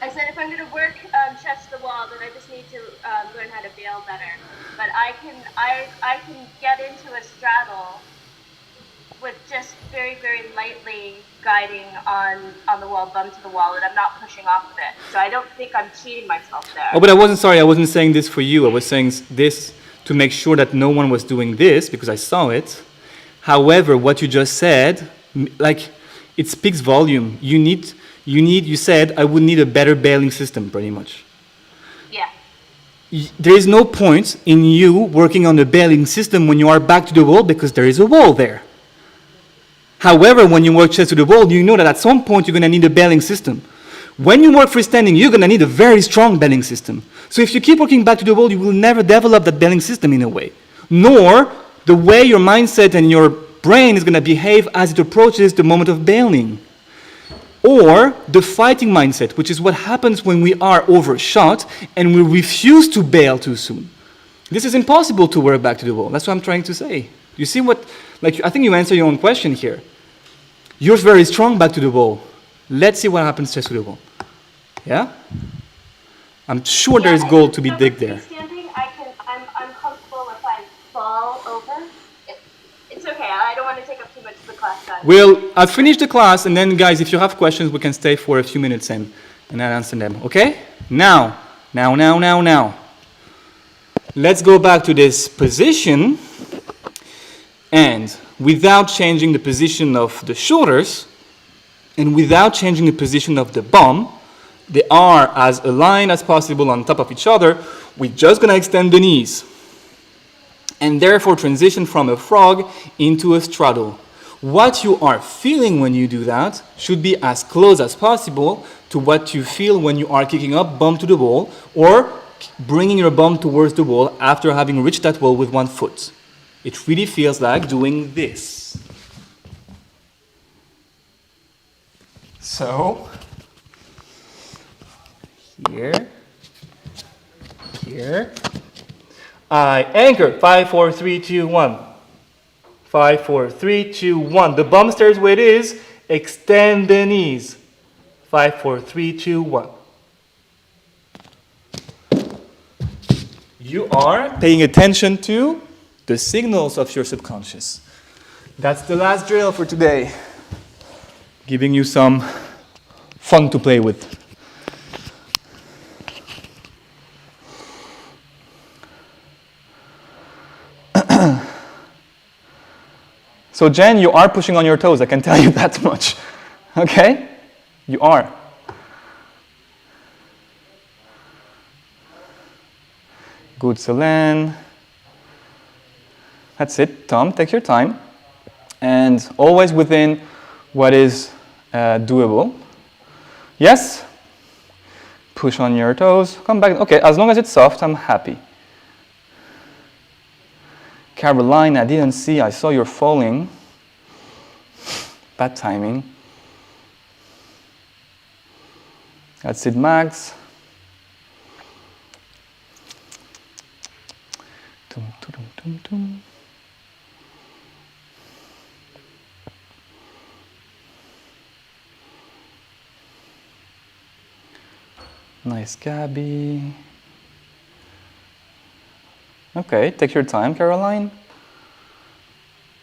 I said if I'm going to work chest to the wall, then I just need to learn how to bail better. But I can get into a straddle with just very, very lightly guiding on the wall, bump to the wall, and I'm not pushing off of it. So I don't think I'm cheating myself there. Oh, but I wasn't saying this for you. I was saying this to make sure that no one was doing this, because I saw it. However, what you just said, it speaks volume. You said, I would need a better bailing system, pretty much. Yeah. There is no point in you working on the bailing system when you are back to the wall, because there is a wall there. However, when you work chest to the wall, you know that at some point you're going to need a bailing system. When you work freestanding, you're going to need a very strong bailing system. So if you keep working back to the wall, you will never develop that bailing system in a way. Nor the way your mindset and your brain is going to behave as it approaches the moment of bailing. Or the fighting mindset, which is what happens when we are overshot and we refuse to bail too soon. This is impossible to work back to the wall. That's what I'm trying to say. You see what, I think you answer your own question here. You're very strong back to the wall. Let's see what happens chest to the wall. Yeah? I'm sure there's gold to be digged there. Standing, I'm comfortable if I fall over. It's okay. I don't want to take up too much of the class time. I'll finish the class, and then, guys, if you have questions, we can stay for a few minutes and I'll answer them. Okay? Now. Let's go back to this position, and without changing the position of the shoulders, and without changing the position of the bum, they are as aligned as possible on top of each other. We're just going to extend the knees, and therefore transition from a frog into a straddle. What you are feeling when you do that should be as close as possible to what you feel when you are kicking up bum to the wall, or bringing your bum towards the wall after having reached that wall with one foot. It really feels like doing this. So, here, I anchor, 5, 4, 3, 2, 1. 5, 4, 3, 2, 1. The bum stays where it is, extend the knees. 5, 4, 3, 2, 1. You are paying attention to the signals of your subconscious. That's the last drill for today. Giving you some fun to play with. So Jen, you are pushing on your toes, I can tell you that much. Okay? You are. Good, Selene. That's it, Tom, take your time. And always within what is doable. Yes? Push on your toes, come back. Okay, as long as it's soft, I'm happy. Caroline, I didn't see. I saw you're falling. Bad timing. That's it, Max. Tum, tum, tum, tum. Nice, Gabby. Okay, take your time, Caroline.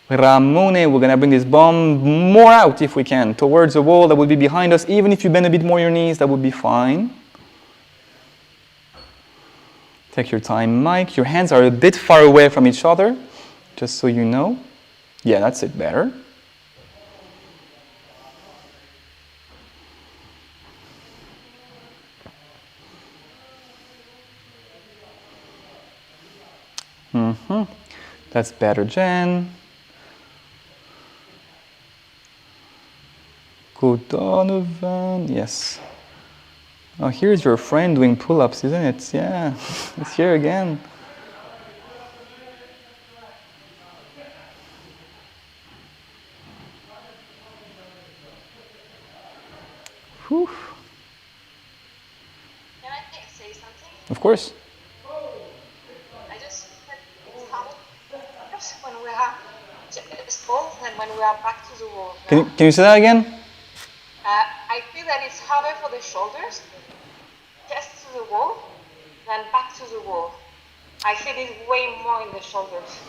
Ramone, we're gonna bring this bomb more out if we can, towards the wall that will be behind us. Even if you bend a bit more your knees, that would be fine. Take your time, Mike. Your hands are a bit far away from each other, just so you know. Yeah, that's it, better. That's better, Jen. Good, Donovan. Yes. Oh, here's your friend doing pull-ups, isn't it? Yeah, it's here again. Whew. Can I say something? Of course. I just said it's how when we have chest wall and when we are back to the wall. Can you say that again? I feel that it's harder for the shoulders, chest to the wall, than back to the wall. I feel it way more in the shoulders.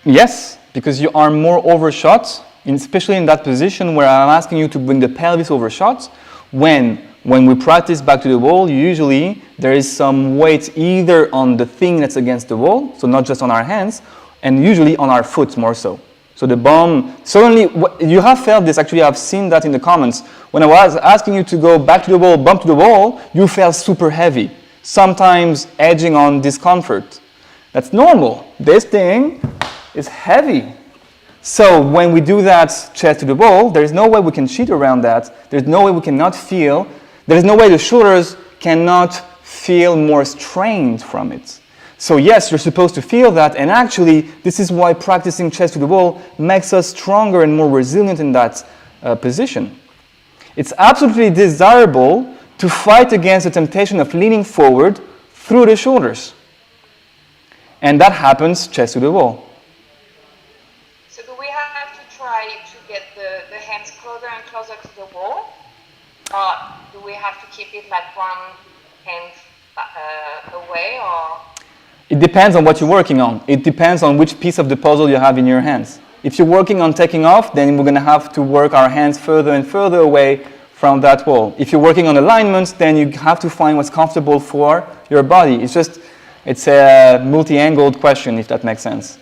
Yes, because you are more overshot, especially in that position where I'm asking you to bring the pelvis overshot. When we practice back to the wall, usually there is some weight either on the thing that's against the wall, so not just on our hands, and usually on our foot more so. So the bomb, certainly, you have felt this, actually I've seen that in the comments. When I was asking you to go back to the wall, bump to the wall, you felt super heavy, sometimes edging on discomfort. That's normal. This thing is heavy. So when we do that chest to the wall, there's no way we can cheat around that. There's no way we cannot feel, there's no way the shoulders cannot feel more strained from it. So yes, you're supposed to feel that, and actually, this is why practicing chest to the wall makes us stronger and more resilient in that position. It's absolutely desirable to fight against the temptation of leaning forward through the shoulders. And that happens chest to the wall. So do we have to try to get the hands closer and closer to the wall? Or do we have to keep it like one hand away? Or It depends on what you're working on. It depends on which piece of the puzzle you have in your hands. If you're working on taking off, then we're going to have to work our hands further and further away from that wall. If you're working on alignments, then you have to find what's comfortable for your body. It's a multi-angled question, if that makes sense.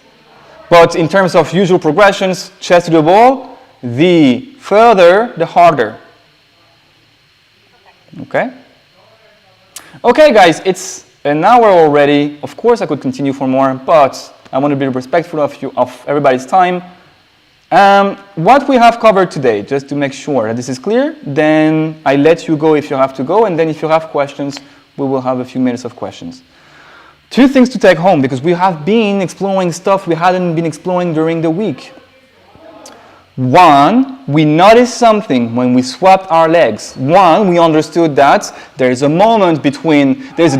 But in terms of usual progressions, chest to the wall, the further, the harder. Okay? Okay, guys, it's an hour already. Of course, I could continue for more, but I want to be respectful of everybody's time. What we have covered today, just to make sure that this is clear, then I let you go if you have to go, and then if you have questions, we will have a few minutes of questions. 2 things to take home, because we have been exploring stuff we hadn't been exploring during the week. 1, we noticed something when we swapped our legs. 1, we understood that there's a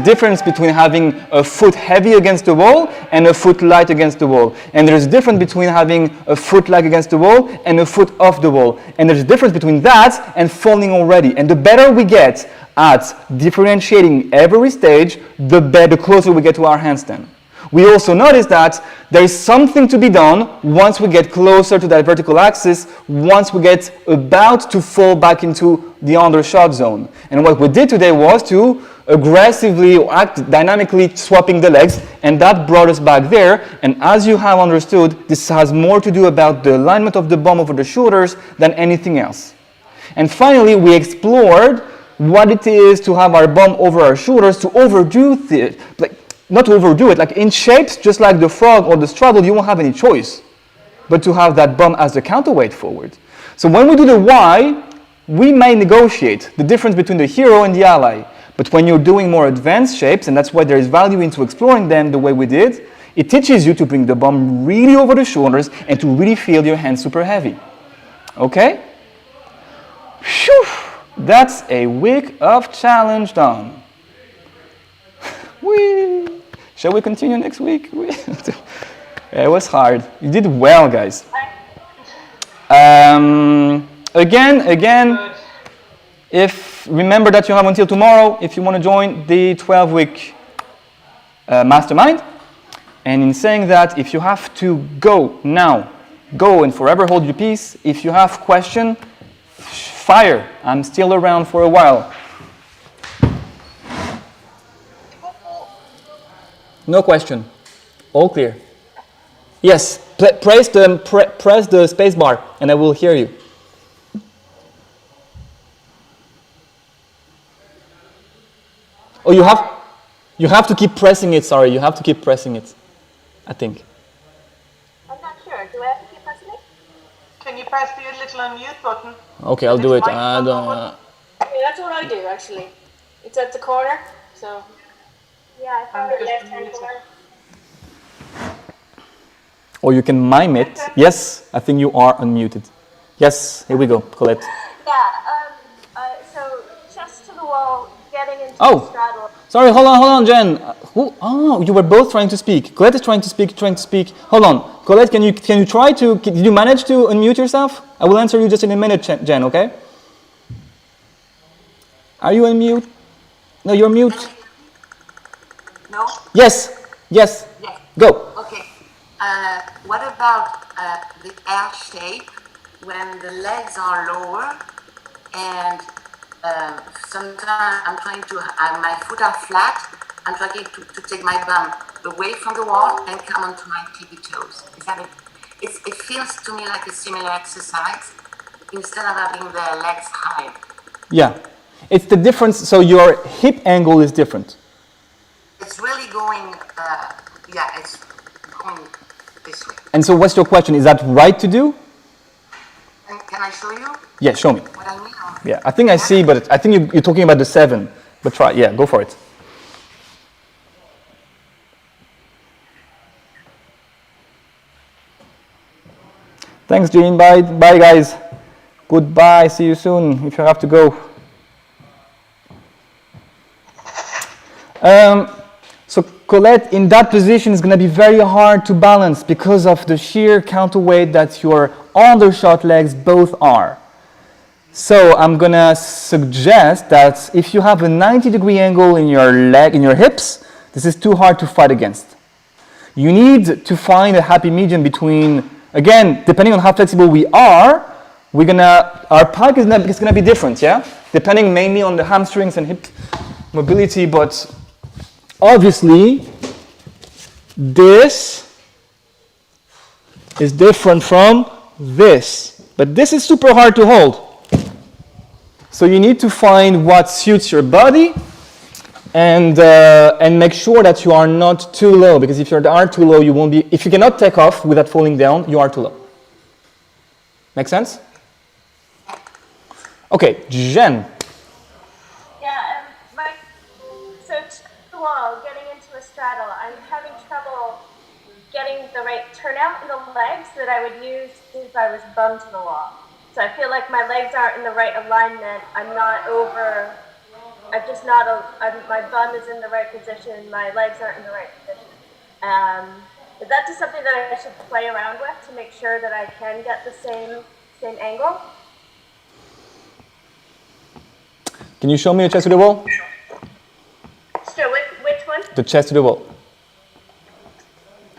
difference between having a foot heavy against the wall and a foot light against the wall. And there's a difference between having a foot light against the wall and a foot off the wall. And there's a difference between that and falling already. And the better we get at differentiating every stage, the closer we get to our handstand. We also notice that there is something to be done once we get closer to that vertical axis, once we get about to fall back into the undershot zone. And what we did today was to aggressively act dynamically swapping the legs, and that brought us back there. And as you have understood, this has more to do about the alignment of the bum over the shoulders than anything else. And finally, we explored what it is to have our bum over our shoulders, to overdo it, not to overdo it, like in shapes, just like the frog or the straddle, you won't have any choice, but to have that bum as the counterweight forward. So when we do the Y, we may negotiate the difference between the hero and the ally. But when you're doing more advanced shapes, and that's why there is value into exploring them the way we did, It teaches you to bring the bum really over the shoulders and to really feel your hands super heavy. Okay? Whew, that's a week of challenge done. Whee. Shall we continue next week? It was hard. You did well, guys. Again, if remember that you have until tomorrow if you want to join the 12-week mastermind. And in saying that, if you have to go now, go and forever hold your peace. If you have question, fire. I'm still around for a while. No question. All clear. Yes, press the space bar and I will hear you. Oh, you have to keep pressing it, sorry. You have to keep pressing it, I think. I'm not sure. Do I have to keep pressing it? Can you press the little unmute button? Okay, I'll do it. Yeah, that's what I do actually. It's at the corner, so. Yeah, I found it left-hand corner. Or you can mime it. Yes, I think you are unmuted. Yes, here we go, Colette. Yeah, so chest to the wall, getting into Oh. the straddle. Sorry, hold on, Jen. You were both trying to speak. Colette is trying to speak. Hold on. Colette, can you try to, did you manage to unmute yourself? I will answer you just in a minute, Jen, okay? Are you unmute? No, you're mute. No? Yes. Yes. Go. Okay. What about the L shape when the legs are lower and sometimes I'm trying to, my foot are flat, I'm trying to take my bum away from the wall and come onto my tippy toes. Is that it feels to me like a similar exercise instead of having the legs high. Yeah. It's the difference, so your hip angle is different. It's really going, it's going this way. And so what's your question? Is that right to do? And can I show you? Yeah, show me. What I mean? Yeah, I think I see, but I think you're talking about the 7. But try, yeah, go for it. Thanks, Jean. Bye, guys. Goodbye. See you soon if you have to go. So Colette, in that position, is going to be very hard to balance because of the sheer counterweight that your undershot legs both are. So I'm going to suggest that if you have a 90-degree angle in your leg, in your hips, this is too hard to fight against. You need to find a happy medium between, again, depending on how flexible we are, our pike is going to be different, yeah? Depending mainly on the hamstrings and hip mobility, but obviously, this is different from this. But this is super hard to hold. So you need to find what suits your body and make sure that you are not too low. Because if you are too low, you won't be, if you cannot take off without falling down, you are too low. Make sense? Okay, Jen. Yeah, so to the wall, getting into a straddle, I'm having trouble getting the right turnout in the legs that I would use if I was bum to the wall. So I feel like my legs aren't in the right alignment. My bum is in the right position. My legs aren't in the right position. Is that just something that I should play around with to make sure that I can get the same angle? Can you show me the chest to the wall? Sure, which one? The chest to the wall.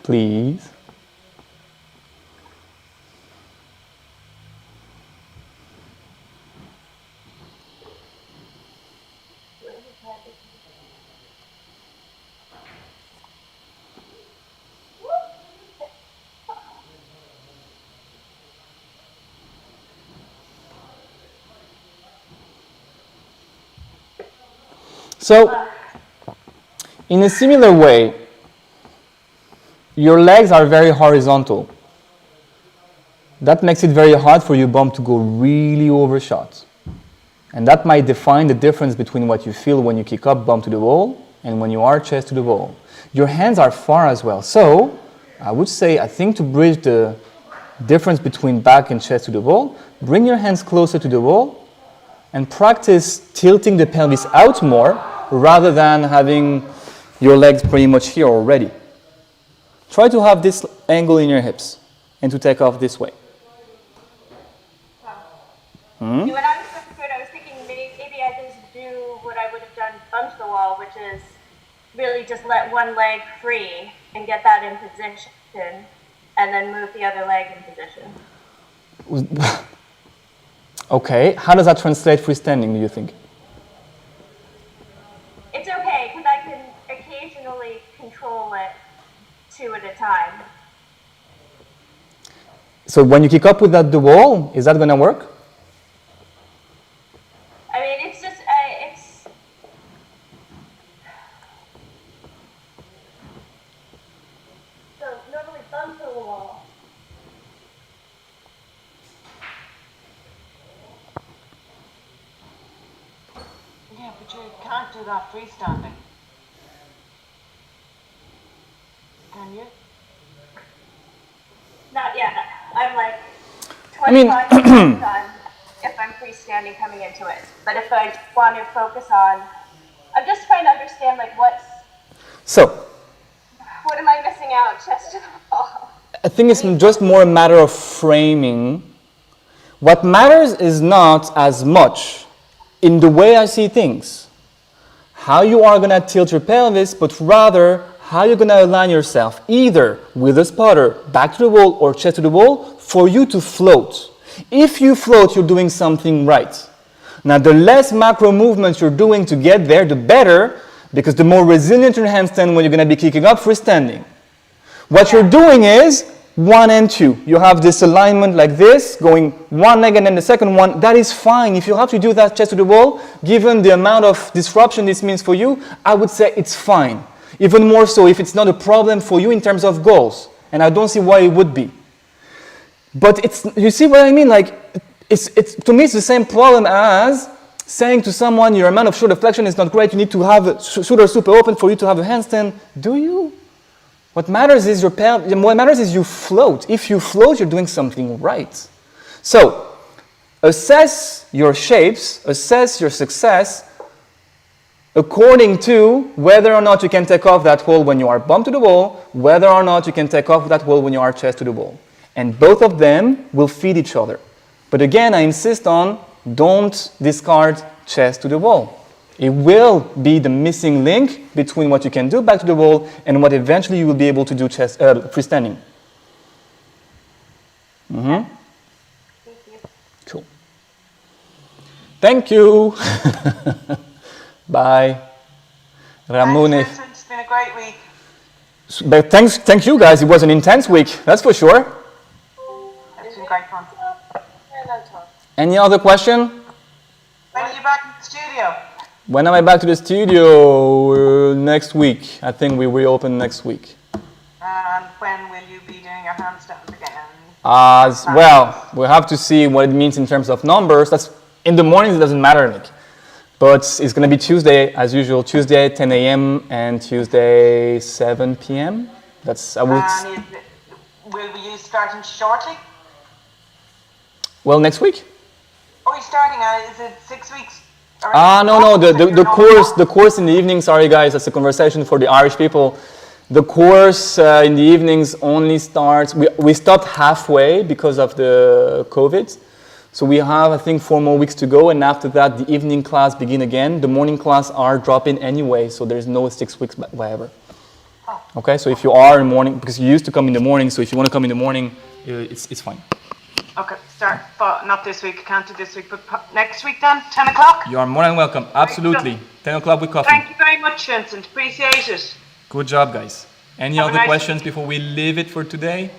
Please. So, in a similar way, your legs are very horizontal. That makes it very hard for your bum to go really overshot. And that might define the difference between what you feel when you kick up bum to the wall and when you are chest to the wall. your hands are far as well. So I would say, I think to bridge the difference between back and chest to the wall, bring your hands closer to the wall and practice tilting the pelvis out more rather than having your legs pretty much here already. Try to have this angle in your hips and to take off this way. When I was going through it, I was thinking maybe I just do what I would have done bump to the wall, which is really just let one leg free and get that in position, and then move the other leg in position. Okay, how does that translate freestanding, do you think? It's okay, because I can occasionally control it 2 at a time. So when you kick up without the wall, is that going to work? I mean, it's just, so normally bump to the wall. Yeah, but you can't do that freestanding. Can you? Not yet. I'm like I mean, 25% done if I'm freestanding coming into it. But if I want to focus on, I'm just trying to understand like what am I missing out? Chest to the wall. I think it's just more a matter of framing. What matters is not as much in the way I see things, how you are going to tilt your pelvis, but rather how you're going to align yourself, either with a spotter, back to the wall or chest to the wall, for you to float. If you float, you're doing something right. Now, the less macro movements you're doing to get there, the better, because the more resilient your handstand when you're going to be kicking up freestanding. What you're doing is 1 and 2. You have this alignment like this, going one leg and then the second one. That is fine. If you have to do that chest to the wall, given the amount of disruption this means for you, I would say it's fine. Even more so if it's not a problem for you in terms of goals. And I don't see why it would be. But it's, you see what I mean? Like, it's to me, it's the same problem as saying to someone, your amount of shoulder flexion is not great, you need to have shoulder super open for you to have a handstand. Do you? What matters is what matters is you float. If you float, you're doing something right. So, assess your shapes, assess your success according to whether or not you can take off that wall when you are bumped to the wall, whether or not you can take off that wall when you are chest to the wall. And both of them will feed each other. But again, I insist on don't discard chest to the wall. It will be the missing link between what you can do back to the wall and what eventually you will be able to do freestanding. Mm-hmm. Thank you. Cool. Thank you. Bye. Ramone. Thanks, Vincent. It's been a great week. But thank you guys. It was an intense week, that's for sure. It's been great fun. Any other question? When are you back in the studio? When am I back to the studio? Next week. I think we reopen next week. And when will you be doing your handstand again? Well, we'll have to see what it means in terms of numbers. That's in the mornings, it doesn't matter, Nick. But it's going to be Tuesday, as usual. Tuesday, 10 a.m. and Tuesday, 7 p.m. That's, I would... And will you starting shortly? Well, next week. Oh, you're starting, is it 6 weeks? No, the course in the evening, sorry guys, that's a conversation for the Irish people. The course in the evenings only starts, we stopped halfway because of the COVID. So we have, I think, 4 more weeks to go, and after that, the evening class begin again. The morning class are dropping anyway, so there's no 6 weeks, whatever. Okay, so if you are in the morning, because you used to come in the morning, so if you want to come in the morning, it's fine. Okay, start, but not this week, can't do this week, but next week then, 10 o'clock? You are more than welcome, absolutely. 10 o'clock with coffee. Thank you very much, Vincent, appreciate it. Good job, guys. Any Have a other nice questions week. before we leave it for today?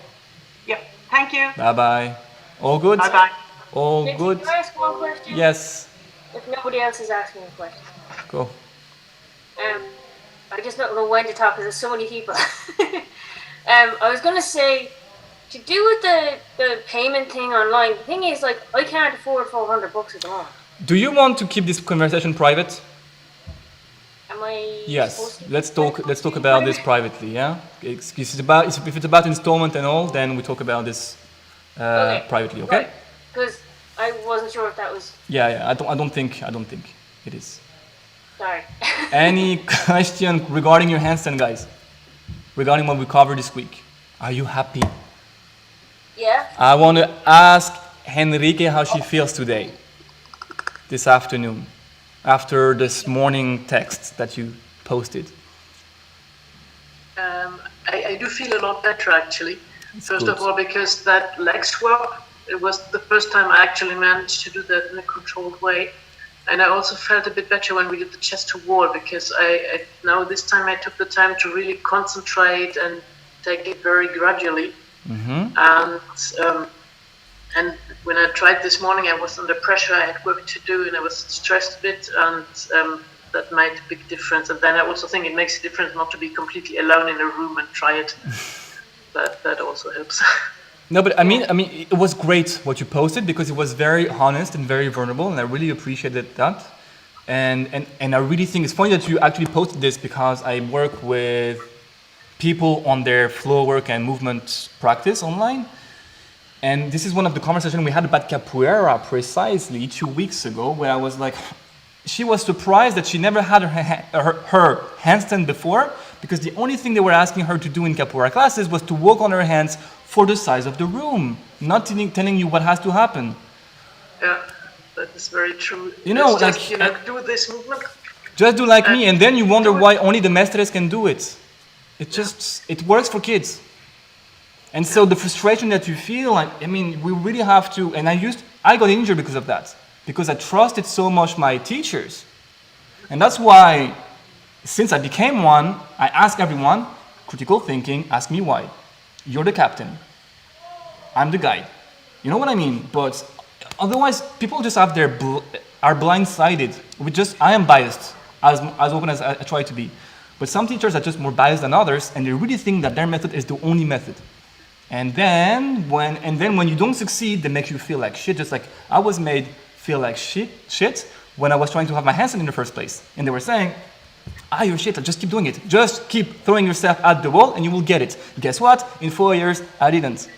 Yep, thank you. Bye-bye. All good? Bye-bye. All Vincent, good? can I ask one question? Yes. If nobody else is asking a question. Go. I just don't know when to talk because there's so many people. I was going to say, to do with the payment thing online, the thing is, like, I can't afford $400 at the moment. Do you want to keep this conversation private? Am I Yes, supposed to? let's talk about this privately. Yeah, if it's about installment and all, then we talk about this Okay. privately. Okay? Right. Because I wasn't sure if that was. Yeah. I don't think it is. Sorry. Any question regarding your handstand, guys? Regarding what we covered this week, are you happy? Yeah. I want to ask Henrique how she feels today, this afternoon, after this morning text that you posted. I do feel a lot better actually. First good. of all, because that leg swap, it was the first time I actually managed to do that in a controlled way. And I also felt a bit better when we did the chest to wall, because I now this time I took the time to really concentrate and take it very gradually. And when I tried this morning, I was under pressure. I had work to do, and I was stressed a bit, and that made a big difference. And then I also think it makes a difference not to be completely alone in a room and try it. That also helps. No, but I mean, it was great what you posted, because it was very honest and very vulnerable, and I really appreciated that. And I really think it's funny that you actually posted this, because I work with people on their flow work and movement practice online. And this is one of the conversations we had about capoeira precisely 2 weeks ago, where I was like, she was surprised that she never had her handstand before, because the only thing they were asking her to do in capoeira classes was to walk on her hands for the size of the room, not telling you what has to happen. Yeah, that is very true. You know, just, do this movement. Just do like me, and then you wonder why only the mestres can do it. It works for kids. And so the frustration that you feel, we really have to, and I got injured because of that, because I trusted so much my teachers. And that's why, since I became one, I ask everyone, critical thinking, ask me why. You're the captain. I'm the guide. You know what I mean? But otherwise, people just are blindsided. I am biased, as open as I try to be. But some teachers are just more biased than others, and they really think that their method is the only method. And then when you don't succeed, they make you feel like shit, just like I was made feel like shit when I was trying to have my handstand in the first place. And they were saying, you're shit, just keep doing it. Just keep throwing yourself at the wall and you will get it. Guess what? In 4 years, I didn't.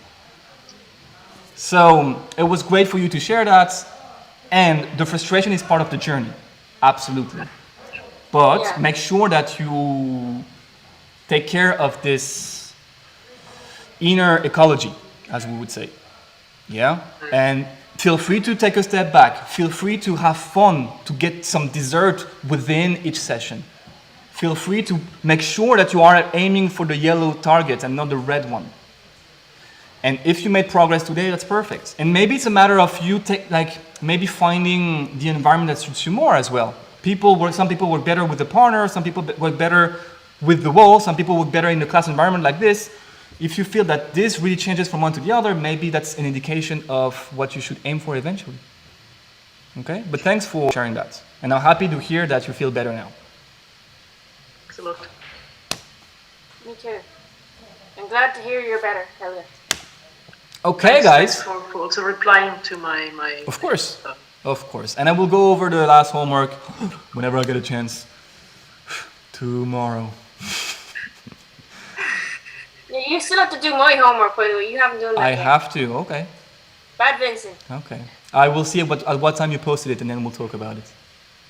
So it was great for you to share that. And the frustration is part of the journey. Absolutely. But make sure that you take care of this inner ecology, as we would say. Yeah? And feel free to take a step back. Feel free to have fun, to get some dessert within each session. Feel free to make sure that you are aiming for the yellow target and not the red one. And if you made progress today, that's perfect. And maybe it's a matter of you maybe finding the environment that suits you more as well. Some people work better with a partner, some people work better with the wall, some people work better in a class environment like this. If you feel that this really changes from one to the other, maybe that's an indication of what you should aim for eventually. Okay? But thanks for sharing that. And I'm happy to hear that you feel better now. Thanks a lot. Me too. I'm glad to hear you're better, Elliot. Okay, guys. Thanks for also replying to my Of course. Of course. And I will go over the last homework whenever I get a chance. Tomorrow. You still have to do my homework, by the way. You haven't done that yet. I have to, okay. Bad Vincent. Okay. I will see at what time you posted it, and then we'll talk about it.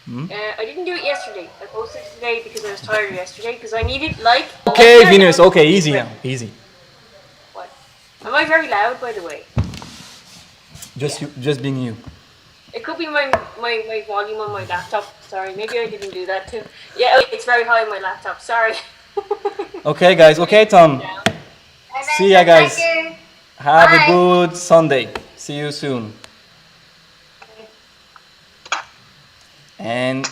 I didn't do it yesterday. I posted it today because I was tired yesterday, because I needed, Okay, Venus, okay, easy now, easy. What? Am I very loud, by the way? Just being you. It could be my volume on my laptop. Sorry, maybe I didn't do that too. Yeah, it's very high on my laptop. Sorry. Okay, guys. Okay, Tom. See ya, guys. Have a good Sunday. See you soon. And